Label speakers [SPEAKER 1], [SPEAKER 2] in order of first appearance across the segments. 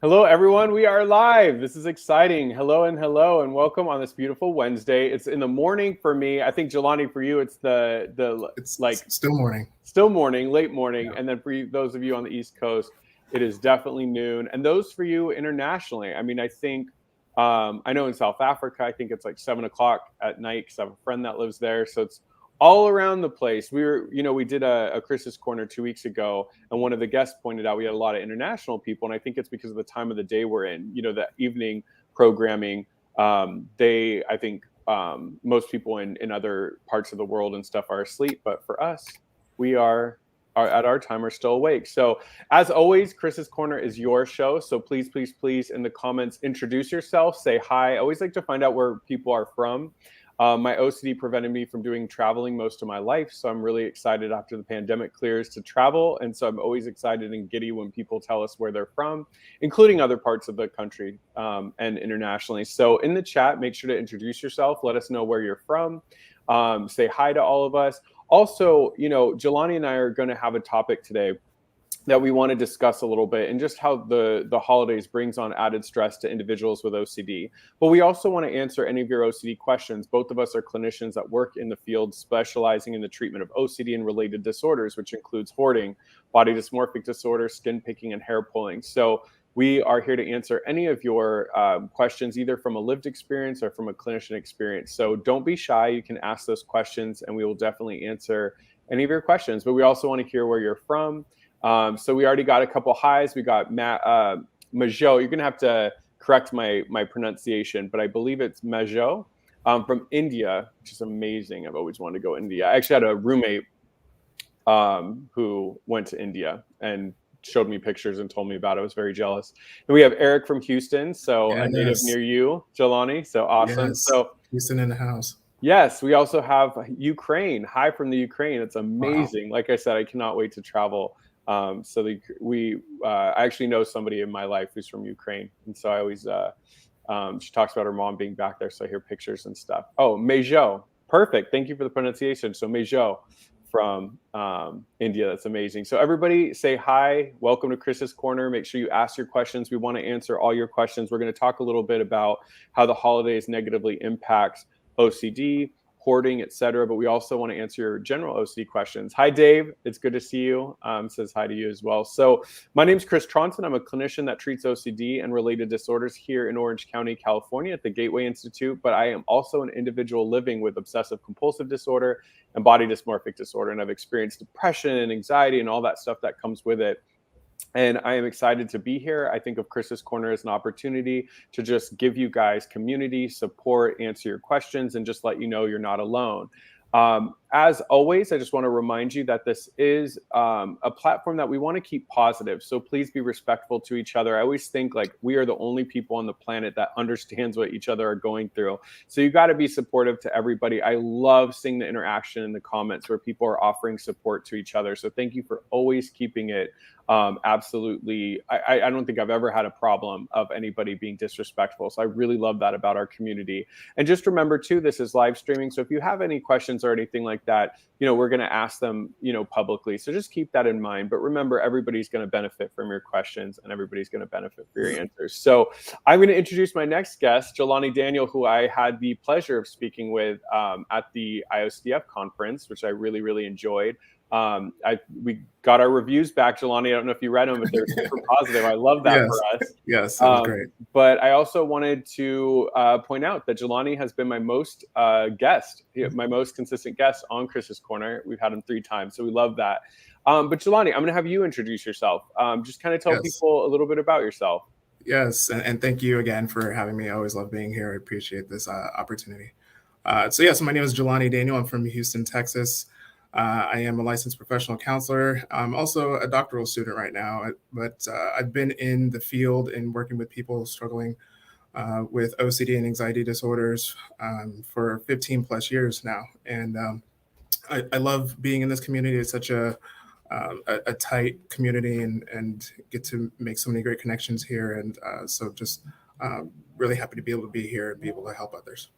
[SPEAKER 1] Hello, everyone. We are live. This is exciting. Hello and welcome on this beautiful Wednesday. It's in the morning for me. I think Jelani, for you, it's
[SPEAKER 2] It's
[SPEAKER 1] like
[SPEAKER 2] still morning.
[SPEAKER 1] still morning, late morning,
[SPEAKER 2] Yeah.
[SPEAKER 1] and then for you, those of you on the East Coast, it is definitely noon. And those for you internationally, I mean, I think I know in South Africa, I think it's like 7 o'clock at night because I have a friend that lives there. So it's all around the place. We did a Chris's Corner 2 weeks ago, and one of the guests pointed out we had a lot of international people, and I think it's because of the time of the day we're in. The evening programming. I think most people in other parts of the world and stuff are asleep, but for us, we are at our time are still awake. So as always, Chris's Corner is your show. So please, please, please, in the comments, introduce yourself, say hi. I always like to find out where people are from. My OCD prevented me from doing traveling most of my life. So I'm really excited after the pandemic clears to travel. And so I'm always excited and giddy when people tell us where they're from, including other parts of the country and internationally. So in the chat, make sure to introduce yourself. Let us know where you're from. Say hi to all of us. Also, Jelani and I are going to have a topic today that we want to discuss a little bit, and just how the holidays brings on added stress to individuals with OCD. But we also want to answer any of your OCD questions. Both of us are clinicians that work in the field specializing in the treatment of OCD and related disorders, which includes hoarding, body dysmorphic disorder, skin picking, and hair pulling. So we are here to answer any of your questions, either from a lived experience or from a clinician experience. So don't be shy. You can ask those questions, and we will definitely answer any of your questions. But we also want to hear where you're from. So we already got a couple highs. We got Majo. You're going to have to correct my pronunciation, but I believe it's Majo from India, which is amazing. I've always wanted to go to India. I actually had a roommate who went to India and showed me pictures and told me about it. I was very jealous. And we have Eric from Houston, so a native
[SPEAKER 2] Yes.
[SPEAKER 1] near you, Jelani. So awesome.
[SPEAKER 2] Yes.
[SPEAKER 1] So
[SPEAKER 2] Houston in the house.
[SPEAKER 1] yes, we also have Ukraine. Hi from the Ukraine. It's
[SPEAKER 2] Wow.
[SPEAKER 1] amazing. Like I said, I cannot wait to travel. I actually know somebody in my life who's from Ukraine, and so I always she talks about her mom being back there, so I hear pictures and stuff. Oh, Mejo, perfect. Thank you for the pronunciation. So Mejo from India. That's amazing. So everybody say hi. Welcome to Chris's Corner. Make sure you ask your questions. We want to answer all your questions. We're going to talk a little bit about how the holidays negatively impacts OCD, hoarding, etc. But we also want to answer your general OCD questions. Hi, Dave. It's good to see you. Says hi to you as well. So my name is Chris Trondsen. I'm a clinician that treats OCD and related disorders here in Orange County, California at the Gateway Institute. But I am also an individual living with obsessive compulsive disorder and body dysmorphic disorder. And I've experienced depression and anxiety and all that stuff that comes with it. And I am excited to be here. I think of Chris's Corner as an opportunity to just give you guys community support, answer your questions, and just let you know you're not alone. As always, I just want to remind you that this is a platform that we want to keep positive. So please be respectful to each other. I always think like we are the only people on the planet that understands what each other are going through. So you got to be supportive to everybody. I love seeing the interaction in the comments where people are offering support to each other. So thank you for always keeping it absolutely. I don't think I've ever had a problem of anybody being disrespectful. So I really love that about our community. And just remember too, this is live streaming. So if you have any questions or anything like that, we're going to ask them, publicly. So just keep that in mind. But remember, everybody's going to benefit from your questions and everybody's going to benefit from your answers. So I'm going to introduce my next guest, Jelani Daniel, who I had the pleasure of speaking with at the IOCDF conference, which I really, really enjoyed. We got our reviews back, Jelani. I don't know if you read them, but they're super positive. I love that
[SPEAKER 2] Yes.
[SPEAKER 1] for us.
[SPEAKER 2] Yes, that was great.
[SPEAKER 1] But I also wanted to point out that Jelani has been my most my most consistent guest on Chris's Corner. We've had him 3 times, so we love that. But Jelani, I'm going to have you introduce yourself. Just kind of tell people a little bit about yourself.
[SPEAKER 2] Yes, and thank you again for having me. I always love being here. I appreciate this opportunity. So my name is Jelani Daniel. I'm from Houston, Texas. I am a licensed professional counselor. I'm also a doctoral student right now, but I've been in the field and working with people struggling with OCD and anxiety disorders for 15 plus years now. And I love being in this community. It's such a tight community and get to make so many great connections here. And so just really happy to be able to be here and be able to help others.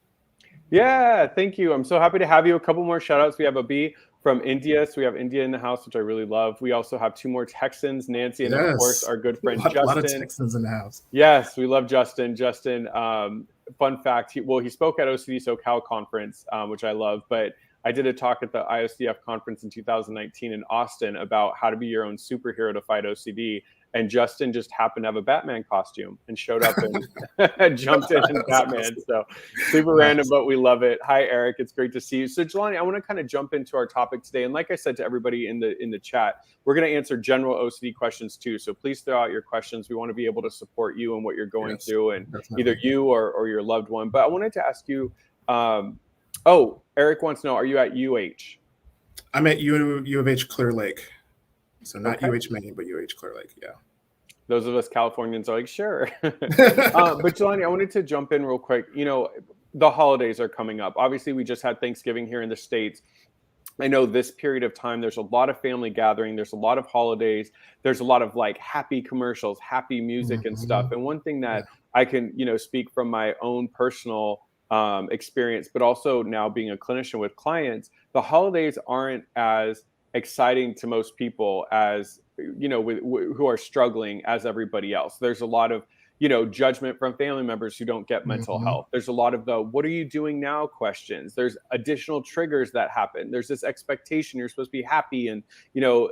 [SPEAKER 1] Yeah, thank you. I'm so happy to have you. A couple more shout outs. We have a B from India. So we have India in the house, which I really love. We also have 2 more Texans, Nancy, and of course
[SPEAKER 2] Yes.
[SPEAKER 1] our good friend
[SPEAKER 2] A lot of
[SPEAKER 1] Justin.
[SPEAKER 2] Texans in the house.
[SPEAKER 1] Yes, we love Justin. Justin, fun fact, he spoke at OCD SoCal conference, which I love, but I did a talk at the IOCDF conference in 2019 in Austin about how to be your own superhero to fight OCD. And Justin just happened to have a Batman costume and showed up and jumped in Batman.
[SPEAKER 2] Awesome.
[SPEAKER 1] So super random,
[SPEAKER 2] Nice.
[SPEAKER 1] but we love it. Hi, Eric. It's great to see you. So Jelani, I want to kind of jump into our topic today. And like I said to everybody in the chat, we're going to answer general OCD questions too. So please throw out your questions. We want to be able to support you and what you're going through, and
[SPEAKER 2] Definitely.
[SPEAKER 1] either you or your loved one. But I wanted to ask you, Eric wants to know, are you at UH?
[SPEAKER 2] I'm at U of H Clear Lake. So not
[SPEAKER 1] Okay.
[SPEAKER 2] UH Maine, but UH Clear Lake. Yeah.
[SPEAKER 1] Those of us Californians are like, sure. But Jelani, I wanted to jump in real quick. The holidays are coming up. Obviously, we just had Thanksgiving here in the States. I know this period of time, there's a lot of family gathering. There's a lot of holidays. There's a lot of like happy commercials, happy music and stuff. And one thing that I can, speak from my own personal experience, but also now being a clinician with clients, the holidays aren't as exciting to most people as, who are struggling as everybody else. There's a lot of, judgment from family members who don't get mental health. There's a lot of the what are you doing now questions. There's additional triggers that happen. There's this expectation you're supposed to be happy and,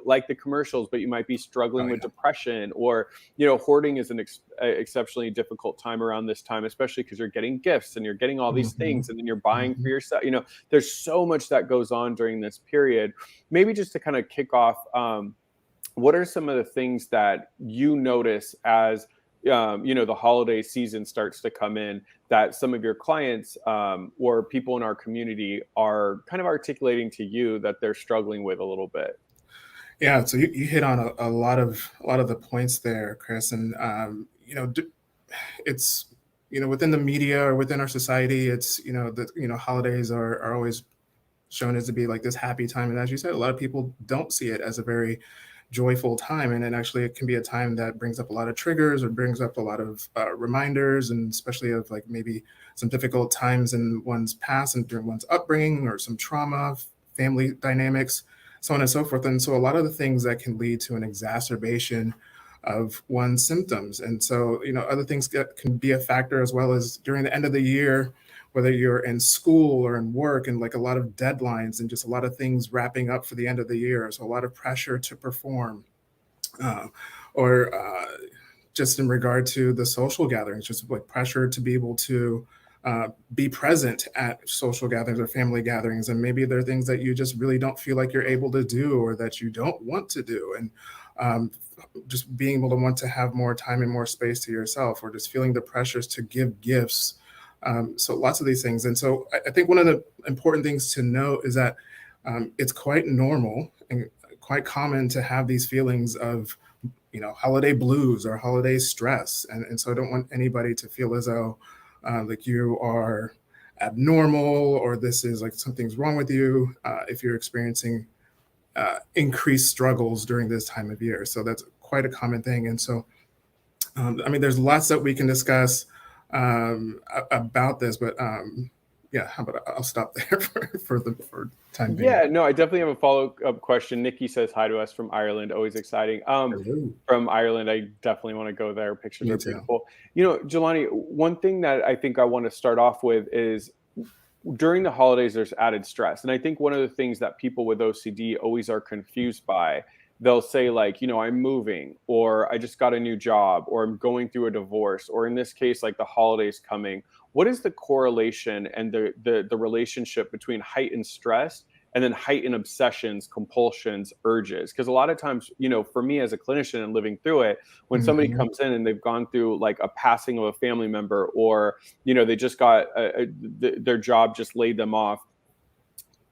[SPEAKER 1] like the commercials, but you might be struggling with depression, or, hoarding is an exceptionally difficult time around this time, especially because you're getting gifts and you're getting all these things and then you're buying for yourself. There's so much that goes on during this period. Maybe just to kind of kick off, what are some of the things that you notice as the holiday season starts to come in that some of your clients or people in our community are kind of articulating to you that they're struggling with a little bit?
[SPEAKER 2] Yeah, so you hit on a lot of the points there, Chris, and it's within the media or within our society, it's holidays are always shown as to be like this happy time, and as you said, a lot of people don't see it as a very joyful time, and then actually it can be a time that brings up a lot of triggers or brings up a lot of reminders, and especially of like maybe some difficult times in one's past and during one's upbringing, or some trauma, family dynamics, so on and so forth. And so a lot of the things that can lead to an exacerbation of one's symptoms. And so other things can be a factor as well, as during the end of the year, whether you're in school or in work, and like a lot of deadlines and just a lot of things wrapping up for the end of the year. So a lot of pressure to perform, or just in regard to the social gatherings, just like pressure to be able to be present at social gatherings or family gatherings. And maybe there are things that you just really don't feel like you're able to do, or that you don't want to do. And just being able to want to have more time and more space to yourself, or just feeling the pressures to give gifts. So lots of these things. And so I think one of the important things to note is that it's quite normal and quite common to have these feelings of, holiday blues or holiday stress. And so I don't want anybody to feel as though like you are abnormal, or this is like something's wrong with you if you're experiencing increased struggles during this time of year. So that's quite a common thing. And so, there's lots that we can discuss about this, but how about I'll stop there for time being.
[SPEAKER 1] Yeah, no, I definitely have a follow-up question. Nikki says hi to us from Ireland. Always exciting. From Ireland, I definitely want to go there. Pictures are beautiful. Jelani, one thing that I think I want to start off with is during the holidays, there's added stress. And I think one of the things that people with OCD always are confused by, they'll say like, I'm moving, or I just got a new job, or I'm going through a divorce, or in this case, like the holidays coming. What is the correlation and the relationship between heightened stress and then heightened obsessions, compulsions, urges? Because a lot of times, for me as a clinician and living through it, when somebody comes in and they've gone through like a passing of a family member, or, they just got their job just laid them off,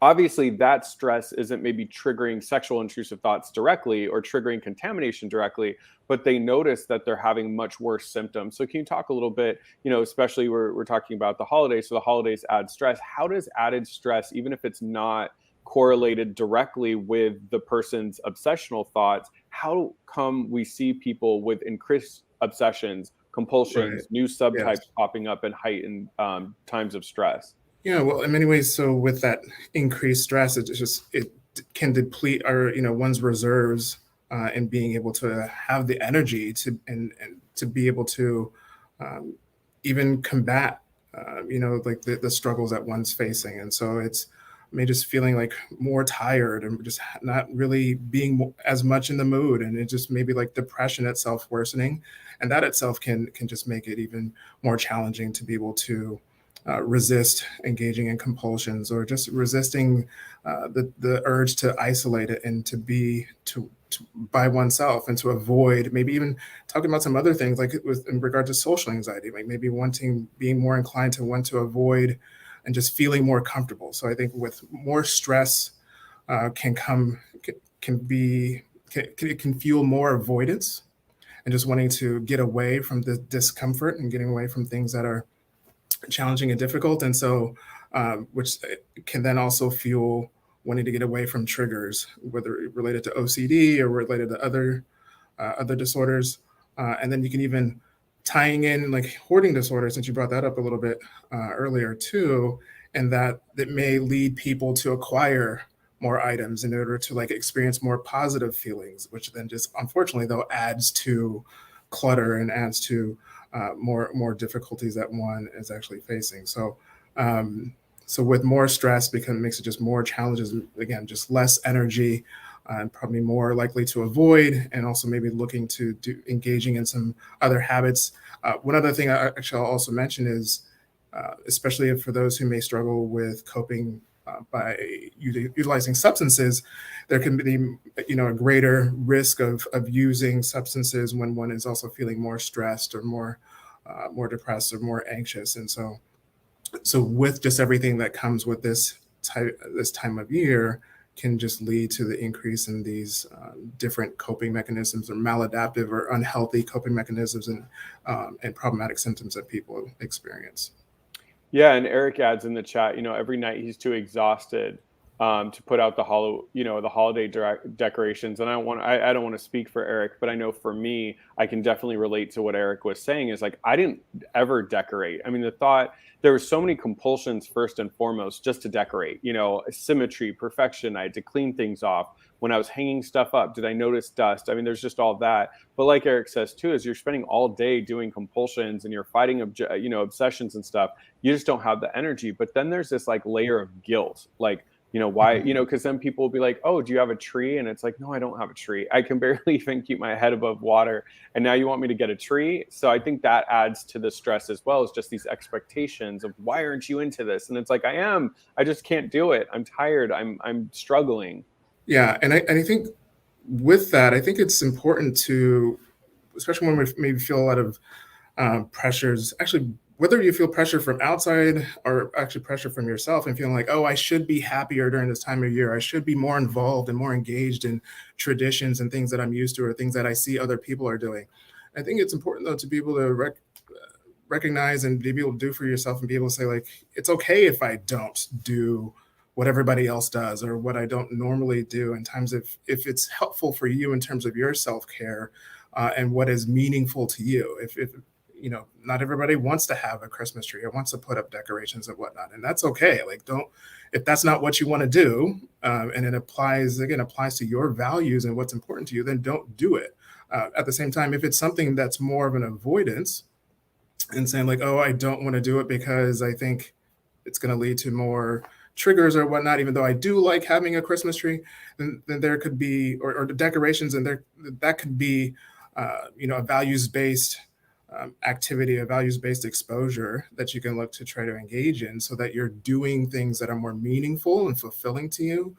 [SPEAKER 1] obviously that stress isn't maybe triggering sexual intrusive thoughts directly or triggering contamination directly, but they notice that they're having much worse symptoms. So can you talk a little bit, especially we're talking about the holidays, so the holidays add stress. How does added stress, even if it's not correlated directly with the person's obsessional thoughts, how come we see people with increased obsessions, compulsions, new subtypes popping up in heightened times of stress?
[SPEAKER 2] Yeah, well, in many ways, so with that increased stress, it can deplete our one's reserves and being able to have the energy and to be able to even combat like the struggles that one's facing. And so it's me just feeling like more tired and just not really being as much in the mood, and it just maybe like depression itself worsening, and that itself can just make it even more challenging to be able to resist engaging in compulsions, or just resisting the urge to isolate it and to be to by oneself, and to avoid maybe even talking about some other things like with in regard to social anxiety, like maybe being more inclined to want to avoid and just feeling more comfortable. So I think with more stress can come can be it can fuel more avoidance and just wanting to get away from the discomfort and getting away from things that are challenging and difficult. And so, which can then also fuel wanting to get away from triggers, whether related to OCD or related to other disorders. And then you can even tying in like hoarding disorder, since you brought that up a little bit earlier too, and that may lead people to acquire more items in order to like experience more positive feelings, which then just unfortunately though adds to clutter and adds to more difficulties that one is actually facing. So so with more stress, because it makes it just more challenges. Again, just less energy, and probably more likely to avoid, and also maybe looking to do engaging in some other habits. One other thing I'll also mention is, especially for those who may struggle with coping by utilizing substances, there can be a greater risk of using substances when one is also feeling more stressed or more depressed or more anxious. And so with just everything that comes with this time of year can just lead to the increase in these different coping mechanisms or maladaptive or unhealthy coping mechanisms and problematic symptoms that people experience.
[SPEAKER 1] Yeah, and Eric adds in the chat, every night he's too exhausted to put out the holiday decorations. And I don't want to speak for Eric, but I know for me, I can definitely relate to what Eric was saying. Is like I didn't ever decorate. I mean, there were so many compulsions first and foremost just to decorate. Symmetry, perfection. I had to clean things off. When I was hanging stuff up, did I notice dust? I mean, there's just all that. But like Eric says too, is you're spending all day doing compulsions and you're fighting, obsessions and stuff. You just don't have the energy. But then there's this like layer of guilt, like why, because then people will be like, oh, do you have a tree? And it's like, no, I don't have a tree. I can barely even keep my head above water. And now you want me to get a tree? So I think that adds to the stress as well, as just these expectations of why aren't you into this? And it's like, I just can't do it. I'm tired. I'm struggling.
[SPEAKER 2] Yeah. And I think with that, I think it's important to, especially when we maybe feel a lot of pressures, actually, whether you feel pressure from outside or actually pressure from yourself and feeling like, oh, I should be happier during this time of year. I should be more involved and more engaged in traditions and things that I'm used to or things that I see other people are doing. I think it's important, though, to be able to recognize and be able to do for yourself and be able to say, like, it's okay if I don't do what everybody else does or what I don't normally do in times if it's helpful for you in terms of your self-care and what is meaningful to you. If not everybody wants to have a Christmas tree or wants to put up decorations and whatnot, and that's okay. Like, don't, if that's not what you want to do, and it applies to your values and what's important to you, then don't do it. At the same time, if it's something that's more of an avoidance and saying like, oh, I don't want to do it because I think it's going to lead to more triggers or whatnot, even though I do like having a Christmas tree, then there could be, or the decorations, and that could be, a values-based activity, a values-based exposure that you can look to try to engage in so that you're doing things that are more meaningful and fulfilling to you.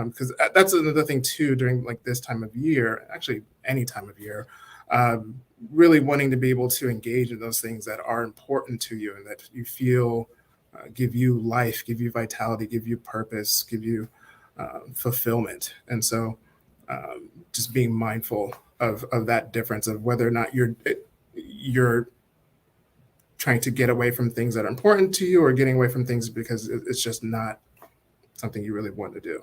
[SPEAKER 2] Because that's another thing too, during like this time of year, actually any time of year, really wanting to be able to engage in those things that are important to you and that you feel give you life, give you vitality, give you purpose, give you fulfillment. And so just being mindful of that difference of whether or not you're trying to get away from things that are important to you or getting away from things because it's just not something you really want to do.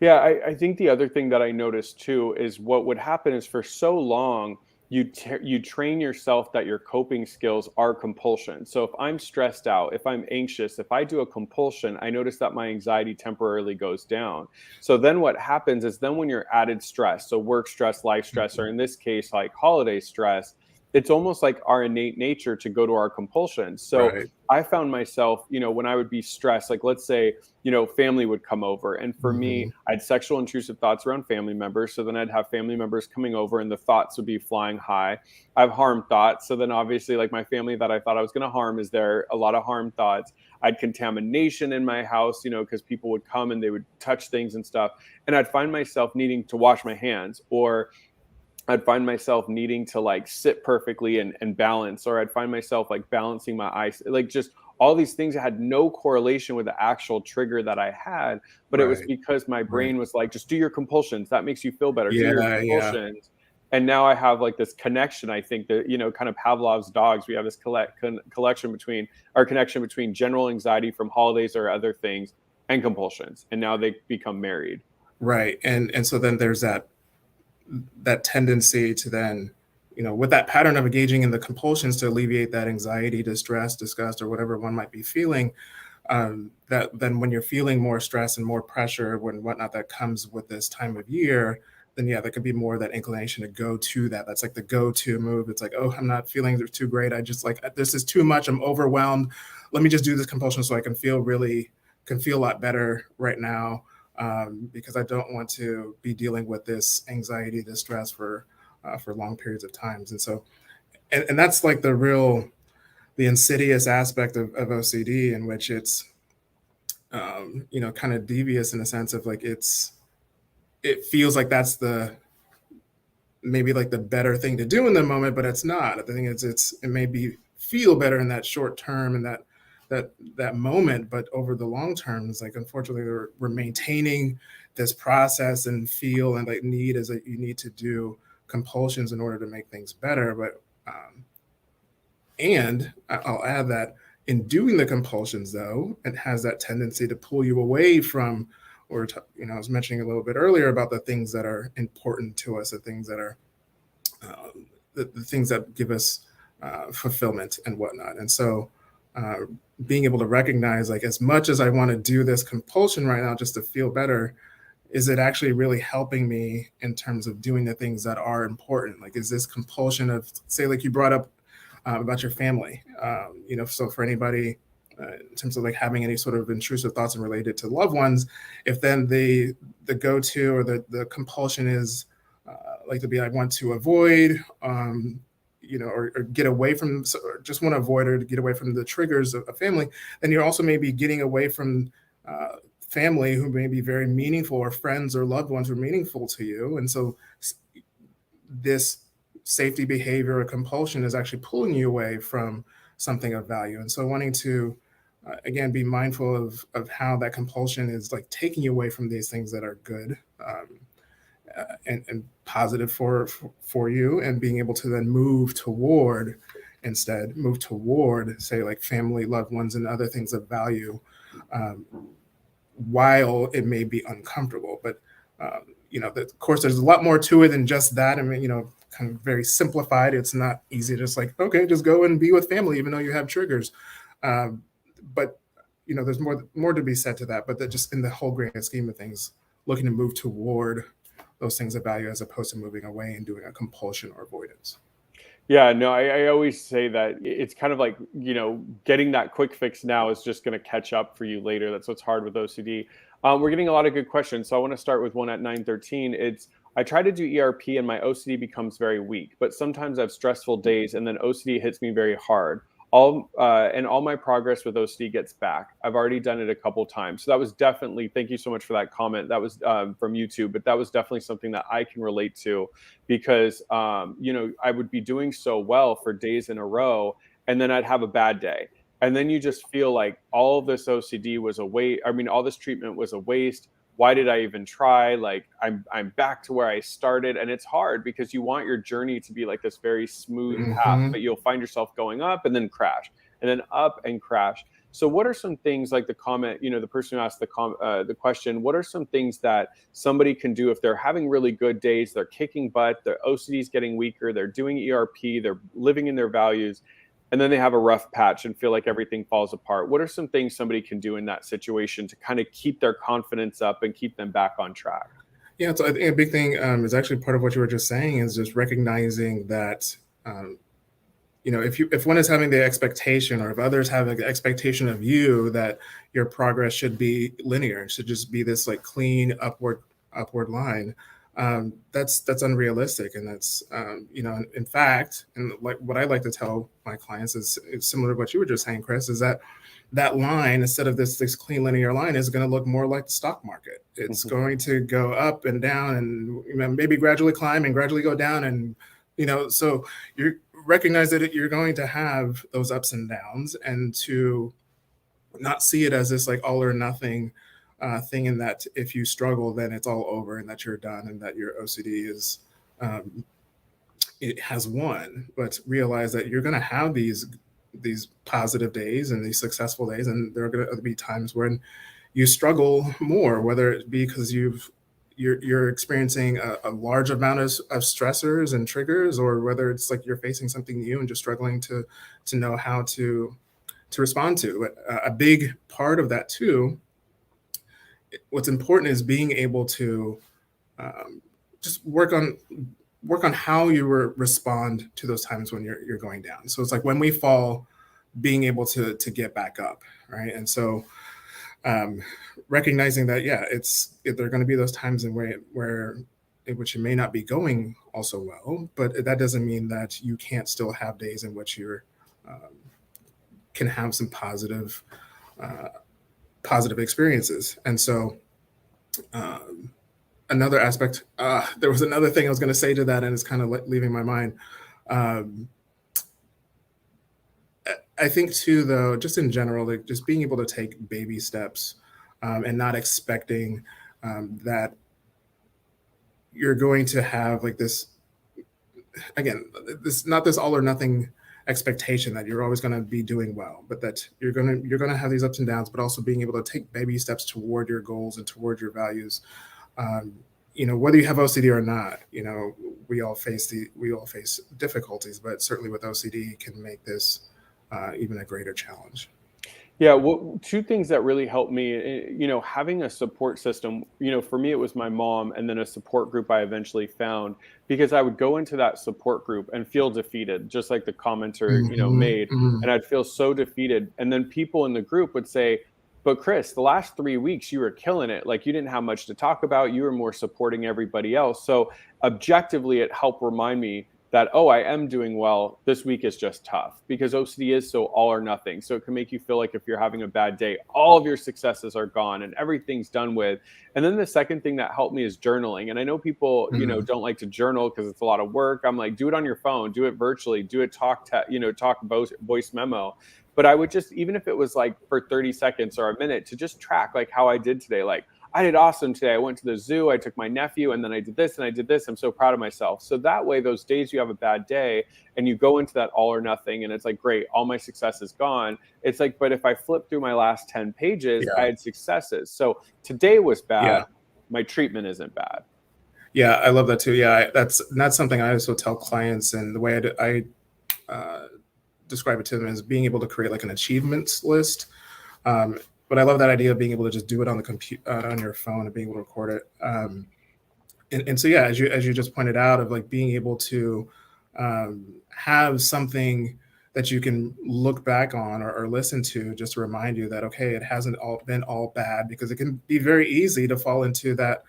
[SPEAKER 1] Yeah, I think the other thing that I noticed too is what would happen is for so long, you train yourself that your coping skills are compulsion. So if I'm stressed out, if I'm anxious, if I do a compulsion, I notice that my anxiety temporarily goes down. So then what happens is, then when you're added stress, so work stress, life stress, or
[SPEAKER 2] Mhm.
[SPEAKER 1] in this case, like holiday stress, it's almost like our innate nature to go to our compulsions. So
[SPEAKER 2] Right.
[SPEAKER 1] I found myself, when I would be stressed, like let's say, family would come over. And for me,
[SPEAKER 2] Mhm.
[SPEAKER 1] I had sexual intrusive thoughts around family members. So then I'd have family members coming over and the thoughts would be flying high. I have harm thoughts. So then obviously, like my family that I thought I was going to harm is there, a lot of harm thoughts. I had contamination in my house, because people would come and they would touch things and stuff. And I'd find myself needing to wash my hands, or I'd find myself needing to like sit perfectly and balance, or I'd find myself like balancing my eyes, like just all these things that had no correlation with the actual trigger that I had. But it was
[SPEAKER 2] Right.
[SPEAKER 1] because my
[SPEAKER 2] Right.
[SPEAKER 1] brain was like, just do your compulsions. That makes you feel better. Do your
[SPEAKER 2] Yeah. Yeah.
[SPEAKER 1] compulsions. And now I have like this connection. I think that, kind of Pavlov's dogs, we have this collection between our connection between general anxiety from holidays or other things and compulsions. And now they become married.
[SPEAKER 2] Right. And so then there's that tendency to then, with that pattern of engaging in the compulsions to alleviate that anxiety, distress, disgust, or whatever one might be feeling, that then when you're feeling more stress and more pressure and whatnot that comes with this time of year, then yeah, there could be more of that inclination to go to that. That's like the go-to move. It's like, oh, I'm not feeling too great. I just like, this is too much. I'm overwhelmed. Let me just do this compulsion so I can feel a lot better right now, because I don't want to be dealing with this anxiety, this stress for long periods of times. And so, and that's like the insidious aspect of OCD, in which it's kind of devious in a sense of like it feels like that's the maybe like the better thing to do in the moment, but it's not. The thing is, it may be feel better in that short term and that moment, but over the long term, it's like unfortunately we're maintaining this process and feel and like need is that you need to do compulsions in order to make things better, but and I'll add that in doing the compulsions, though, it has that tendency to pull you away from, or I was mentioning a little bit earlier about the things that are important to us, the things that are the things that give us fulfillment and whatnot. And so, uh, being able to recognize, like, as much as I want to do this compulsion right now just to feel better, is it actually really helping me in terms of doing the things that are important? Like, is this compulsion of, say, like you brought up about your family, so for anybody, in terms of like having any sort of intrusive thoughts and related to loved ones, if then the go-to or the compulsion is like to be, I want to avoid, or get away from, or just want to avoid or to get away from the triggers of family, then you're also maybe getting away from family who may be very meaningful, or friends or loved ones who are meaningful to you. And so this safety behavior or compulsion is actually pulling you away from something of value. And so wanting to, again, be mindful of how that compulsion is like taking you away from these things that are good, and positive for you, and being able to then move toward, say, like family, loved ones, and other things of value, um, while it may be uncomfortable. But of course, there's a lot more to it than just that. I mean, kind of very simplified. It's not easy to just like, okay, just go and be with family, even though you have triggers. Um, but there's more to be said to that. But that just in the whole grand scheme of things, looking to move toward those things of value as opposed to moving away and doing a compulsion or avoidance.
[SPEAKER 1] Yeah, no, I always say that it's kind of like, getting that quick fix now is just going to catch up for you later. That's what's hard with OCD. We're getting a lot of good questions. So I want to start with one at 913. It's, I try to do ERP and my OCD becomes very weak, but sometimes I have stressful days and then OCD hits me very hard. All my progress with OCD gets back. I've already done it a couple times. So that was definitely, thank you so much for that comment. That was from YouTube, but that was definitely something that I can relate to, because I would be doing so well for days in a row, and then I'd have a bad day, and then you just feel like all of this OCD was a waste. I mean, all this treatment was a waste. Why did I even try? Like, I'm back to where I started, and it's hard because you want your journey to be like this very smooth path,
[SPEAKER 2] Mm-hmm.
[SPEAKER 1] but you'll find yourself going up and then crash, and then up and crash. So what are some things, like the comment, the person who asked the question, what are some things that somebody can do if they're having really good days, they're kicking butt, their OCD is getting weaker, they're doing ERP, they're living in their values, and then they have a rough patch and feel like everything falls apart? What are some things somebody can do in that situation to kind of keep their confidence up and keep them back on track?
[SPEAKER 2] Yeah, so I think a big thing is actually part of what you were just saying is just recognizing that if one is having the expectation, or if others have an expectation of you that your progress should be linear, it should just be this like clean upward line, that's unrealistic, and that's in fact, and like what I like to tell my clients is similar to what you were just saying, Chris, is that that line, instead of this clean linear line, is going to look more like the stock market. It's going to go up and down, and maybe gradually climb and gradually go down, and so you recognize that you're going to have those ups and downs, and to not see it as this like all or nothing thing, and that if you struggle, then it's all over, and that you're done, and that your OCD is it has won. But realize that you're going to have these positive days and these successful days, and there are going to be times when you struggle more, whether it be because you're experiencing a large amount of stressors and triggers, or whether it's like you're facing something new and just struggling to know how to respond to. But a big part of that too, what's important is being able to just work on how you respond to those times when you're going down. So it's like when we fall, being able to get back up, right? And so recognizing that, there are going to be those times in which it may not be going also well, but that doesn't mean that you can't still have days in which you're can have some positive experiences. And so another aspect, there was another thing I was going to say to that, and it's kind of leaving my mind. I think too, though, just in general, like just being able to take baby steps and not expecting that you're going to have like this, again, not this all or nothing expectation that you're always going to be doing well, but that you're going to have these ups and downs, but also being able to take baby steps toward your goals and toward your values. Whether you have OCD or not, we all face difficulties, but certainly with OCD can make this even a greater challenge.
[SPEAKER 1] Yeah, well, two things that really helped me, having a support system, for me, it was my mom, and then a support group I eventually found, because I would go into that support group and feel defeated, just like the commenter, made, and I'd feel so defeated. And then people in the group would say, but Chris, the last 3 weeks, you were killing it. Like, you didn't have much to talk about. You were more supporting everybody else. So objectively, it helped remind me that, oh, I am doing well. This week is just tough, because OCD is so all or nothing. So it can make you feel like if you're having a bad day, all of your successes are gone and everything's done with. And then the second thing that helped me is journaling. And I know people, don't like to journal because it's a lot of work. I'm like, do it on your phone, do it virtually, do it talk voice memo. But I would just, even if it was like for 30 seconds or a minute, to just track like how I did today. Like, I did awesome today. I went to the zoo, I took my nephew, and then I did this and I did this. I'm so proud of myself. So that way, those days you have a bad day and you go into that all or nothing, and it's like, great, all my success is gone. It's like, but if I flip through my last 10 pages, I had successes. So today was bad. My treatment isn't bad.
[SPEAKER 2] Yeah, I love that too. Yeah, that's something I also tell clients, and the way I describe it to them is being able to create like an achievements list. But I love that idea of being able to just do it on the computer, on your phone, and being able to record it. And so, yeah, as you just pointed out, of like being able to have something that you can look back on or listen to, just to remind you that, okay, it hasn't all been all bad, because it can be very easy to fall into that,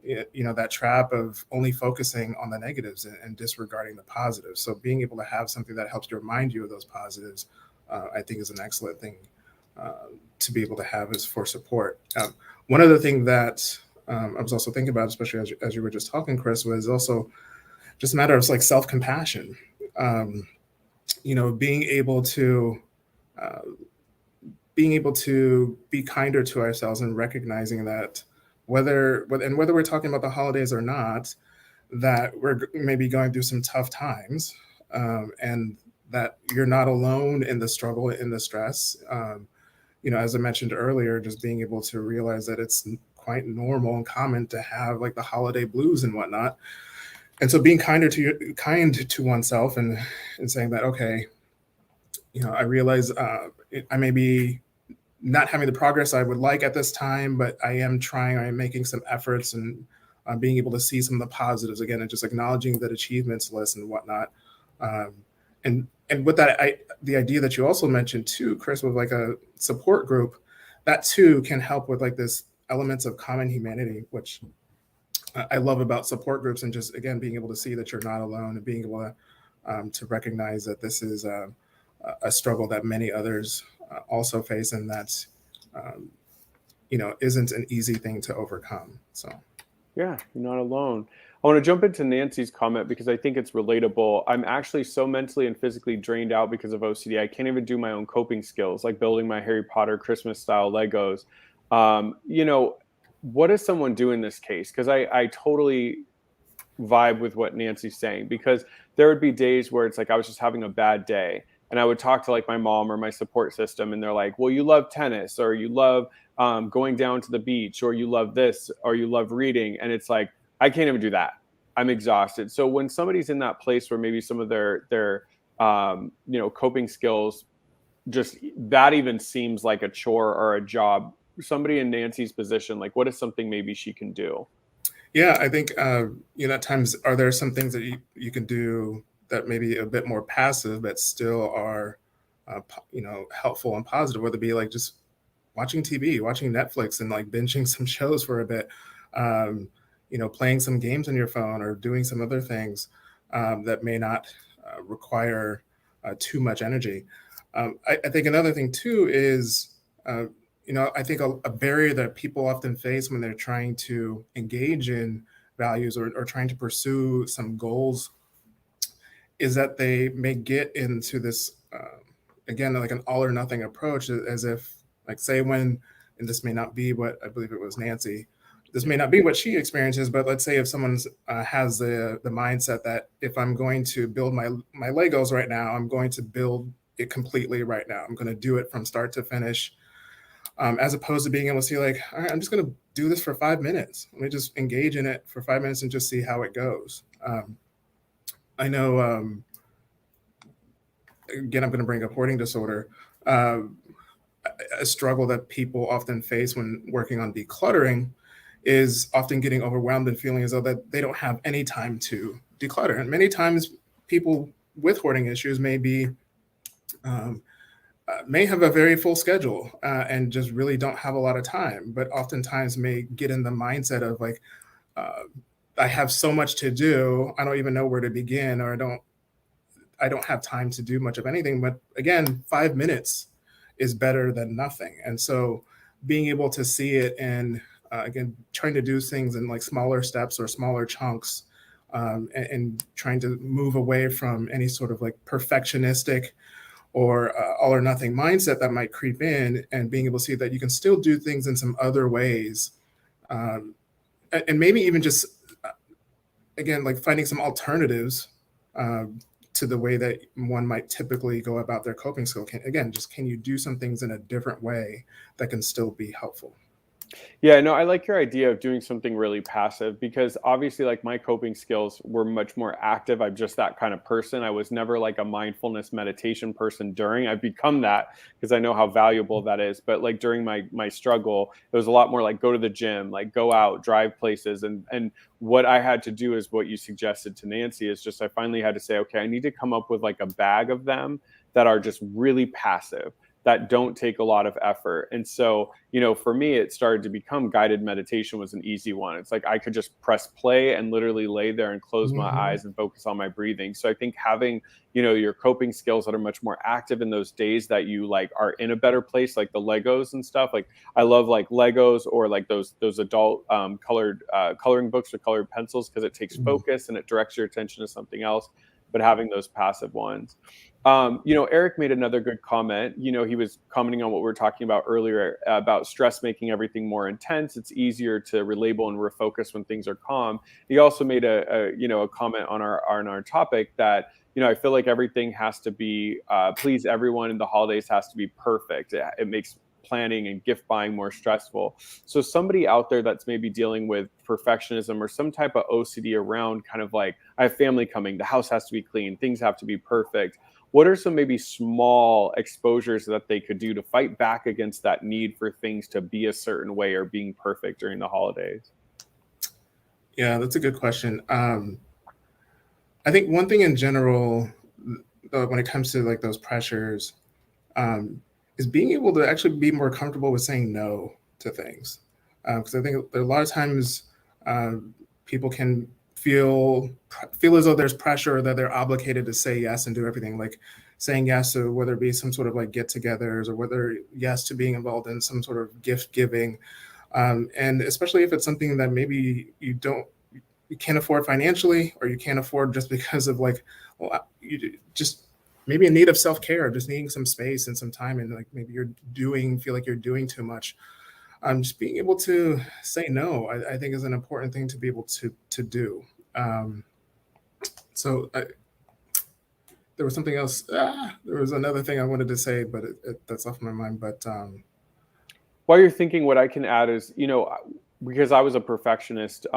[SPEAKER 2] that trap of only focusing on the negatives and disregarding the positives. So being able to have something that helps to remind you of those positives, I think, is an excellent thing to be able to have as for support. One other thing that I was also thinking about, especially as you were just talking, Chris, was also just a matter of like self-compassion. Being able to be kinder to ourselves, and recognizing that whether we're talking about the holidays or not, that we're maybe going through some tough times, and that you're not alone in the struggle, in the stress. as I mentioned earlier, just being able to realize that it's quite normal and common to have like the holiday blues and whatnot. And so being kind to oneself and saying that, okay, I realize I may be not having the progress I would like at this time, but I am trying, I am making some efforts and being able to see some of the positives again and just acknowledging that achievements list and whatnot. Um, and with that, the idea that you also mentioned too, Chris, with like a support group, that too can help with like this elements of common humanity, which I love about support groups, and just again being able to see that you're not alone and being able to recognize that this is a struggle that many others also face, and that's um, isn't an easy thing to overcome. So
[SPEAKER 1] Yeah, you're not alone. I want to jump into Nancy's comment because I think it's relatable. I'm actually so mentally and physically drained out because of OCD. I can't even do my own coping skills, like building my Harry Potter Christmas style Legos. You know, what does someone do in this case? Because I totally vibe with what Nancy's saying, because there would be days where it's like I was just having a bad day and I would talk to like my mom or my support system and they're like, well, you love tennis, or you love going down to the beach, or you love this, or you love reading. And it's like, I can't even do that. I'm exhausted. So when somebody's in that place where maybe some of their coping skills, just that even seems like a chore or a job, somebody in Nancy's position, like what is something maybe she can do?
[SPEAKER 2] yeah, I think at times are there some things that you can do that maybe a bit more passive but still are helpful and positive, whether it be like just watching TV, watching Netflix, and like binging some shows for a bit, playing some games on your phone or doing some other things that may not require too much energy. I think another thing too is, I think a barrier that people often face when they're trying to engage in values or trying to pursue some goals is that they may get into this again like an all or nothing approach, as if like say when, and this may not be what I believe it was Nancy, this may not be what she experiences, but let's say if someone has the mindset that if I'm going to build my Legos right now, I'm going to build it completely right now, I'm going to do it from start to finish, as opposed to being able to see like, all right, I'm just going to do this for 5 minutes, let me just engage in it for 5 minutes and just see how it goes. I know, again, I'm going to bring up hoarding disorder. Uh, a struggle that people often face when working on decluttering is often getting overwhelmed and feeling as though that they don't have any time to declutter. And many times, people with hoarding issues um, may have a very full schedule and just really don't have a lot of time, but oftentimes may get in the mindset of like, uh, I have so much to do, I don't even know where to begin, or I don't have time to do much of anything. But again, 5 minutes is better than nothing. And so being able to see it and again, trying to do things in like smaller steps or smaller chunks, and trying to move away from any sort of like perfectionistic or all or nothing mindset that might creep in, and being able to see that you can still do things in some other ways. Um, and maybe even just, again, like finding some alternatives to the way that one might typically go about their coping skill. Can you do some things in a different way that can still be helpful?
[SPEAKER 1] Yeah, no, I like your idea of doing something really passive, because obviously, like, my coping skills were much more active. I'm just that kind of person. I was never like a mindfulness meditation person during. I've become that because I know how valuable that is. But like during my struggle, it was a lot more like go to the gym, like go out, drive places, and what I had to do is what you suggested to Nancy, is just I finally had to say, okay, I need to come up with like a bag of them that are just really passive, that don't take a lot of effort. And so, for me, it started to become guided meditation was an easy one. It's like I could just press play and literally lay there and close my
[SPEAKER 2] Mhm.
[SPEAKER 1] eyes and focus on my breathing. So I think having, your coping skills that are much more active in those days that you like are in a better place, like the Legos and stuff. Like I love like Legos, or like those adult colored coloring books or colored pencils, because it takes
[SPEAKER 2] Mhm.
[SPEAKER 1] focus and it directs your attention to something else. But having those passive ones. Eric made another good comment. He was commenting on what we were talking about earlier about stress making everything more intense. It's easier to relabel and refocus when things are calm. He also made a comment on our topic that I feel like everything has to be please everyone in the holidays has to be perfect. It makes planning and gift buying more stressful. So somebody out there that's maybe dealing with perfectionism or some type of OCD around kind of like, I have family coming, the house has to be clean, things have to be perfect. What are some maybe small exposures that they could do to fight back against that need for things to be a certain way or being perfect during the holidays?
[SPEAKER 2] Yeah, that's a good question. I think one thing in general, when it comes to like those pressures, um, is being able to actually be more comfortable with saying no to things. Because I think a lot of times people can feel as though there's pressure that they're obligated to say yes and do everything. Like saying yes to whether it be some sort of like get-togethers or whether yes to being involved in some sort of gift giving, and especially if it's something that maybe you can't afford financially, or you can't afford just because of like, well, you just maybe a need of self-care, just needing some space and some time, and like maybe feel like you're doing too much. Just being able to say no, I think is an important thing to be able to do. Um, so I, there was something else. There was another thing I wanted to say, but that's off my mind. But
[SPEAKER 1] While you're thinking, what I can add is, because I was a perfectionist,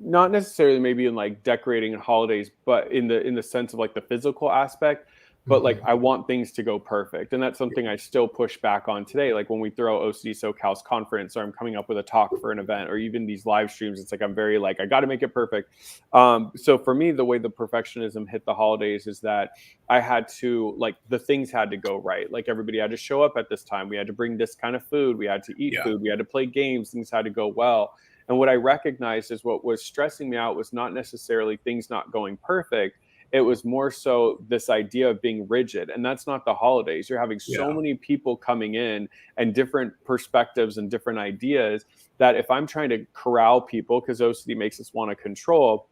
[SPEAKER 1] not necessarily maybe in like decorating and holidays, but in the sense of like the physical aspect. But like
[SPEAKER 2] mhm,
[SPEAKER 1] I want things to go perfect, and that's something I still push back on today. Like when we throw OCD SoCal's conference, or I'm coming up with a talk for an event, or even these live streams, it's like I'm very like I got to make it perfect. So for me, the way the perfectionism hit the holidays is that I had to like the things had to go right. Like everybody had to show up at this time. We had to bring this kind of food. We had to eat
[SPEAKER 2] yeah,
[SPEAKER 1] food. We had to play games. Things had to go well. And what I recognized is what was stressing me out was not necessarily things not going perfect. It was more so this idea of being rigid. And that's not the holidays. You're having so
[SPEAKER 2] yeah,
[SPEAKER 1] many people coming in and different perspectives and different ideas that if I'm trying to corral people, because OCD makes us want to control,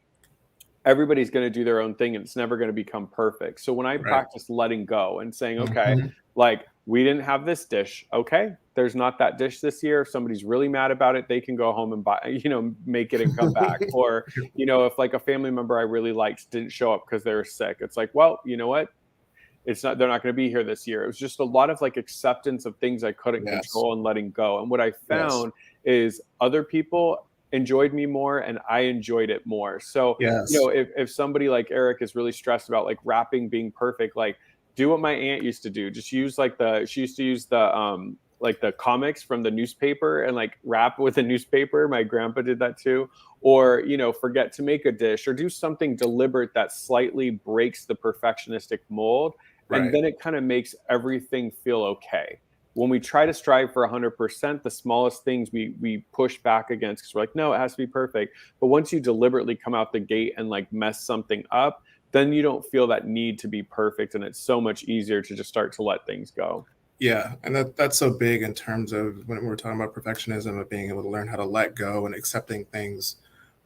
[SPEAKER 1] everybody's going to do their own thing and it's never going to become perfect. So when I
[SPEAKER 2] right.
[SPEAKER 1] practice letting go and saying, okay,
[SPEAKER 2] Mhm,
[SPEAKER 1] like we didn't have this dish. Okay. There's not that dish this year. If somebody's really mad about it, they can go home and buy, make it and come back. Or, if like a family member I really liked didn't show up because they were sick, it's like, well, you know what? They're not going to be here this year. It was just a lot of like acceptance of things I couldn't
[SPEAKER 2] yes,
[SPEAKER 1] control and letting go. And what I
[SPEAKER 2] yes,
[SPEAKER 1] found is other people enjoyed me more and I enjoyed it more. So,
[SPEAKER 2] yes,
[SPEAKER 1] if somebody like Eric is really stressed about like wrapping being perfect, like do what my aunt used to do. Just use she used to use the comics from the newspaper and like wrap with a newspaper. My grandpa did that too. Or, forget to make a dish or do something deliberate that slightly breaks the perfectionistic mold, and
[SPEAKER 2] right.
[SPEAKER 1] then it kind of makes everything feel okay. When we try to strive for 100%, the smallest things we push back against because we're like, no, it has to be perfect. But once you deliberately come out the gate and like mess something up, then you don't feel that need to be perfect, and it's so much easier to just start to let things go.
[SPEAKER 2] Yeah, and that's so big in terms of when we're talking about perfectionism, of being able to learn how to let go and accepting things,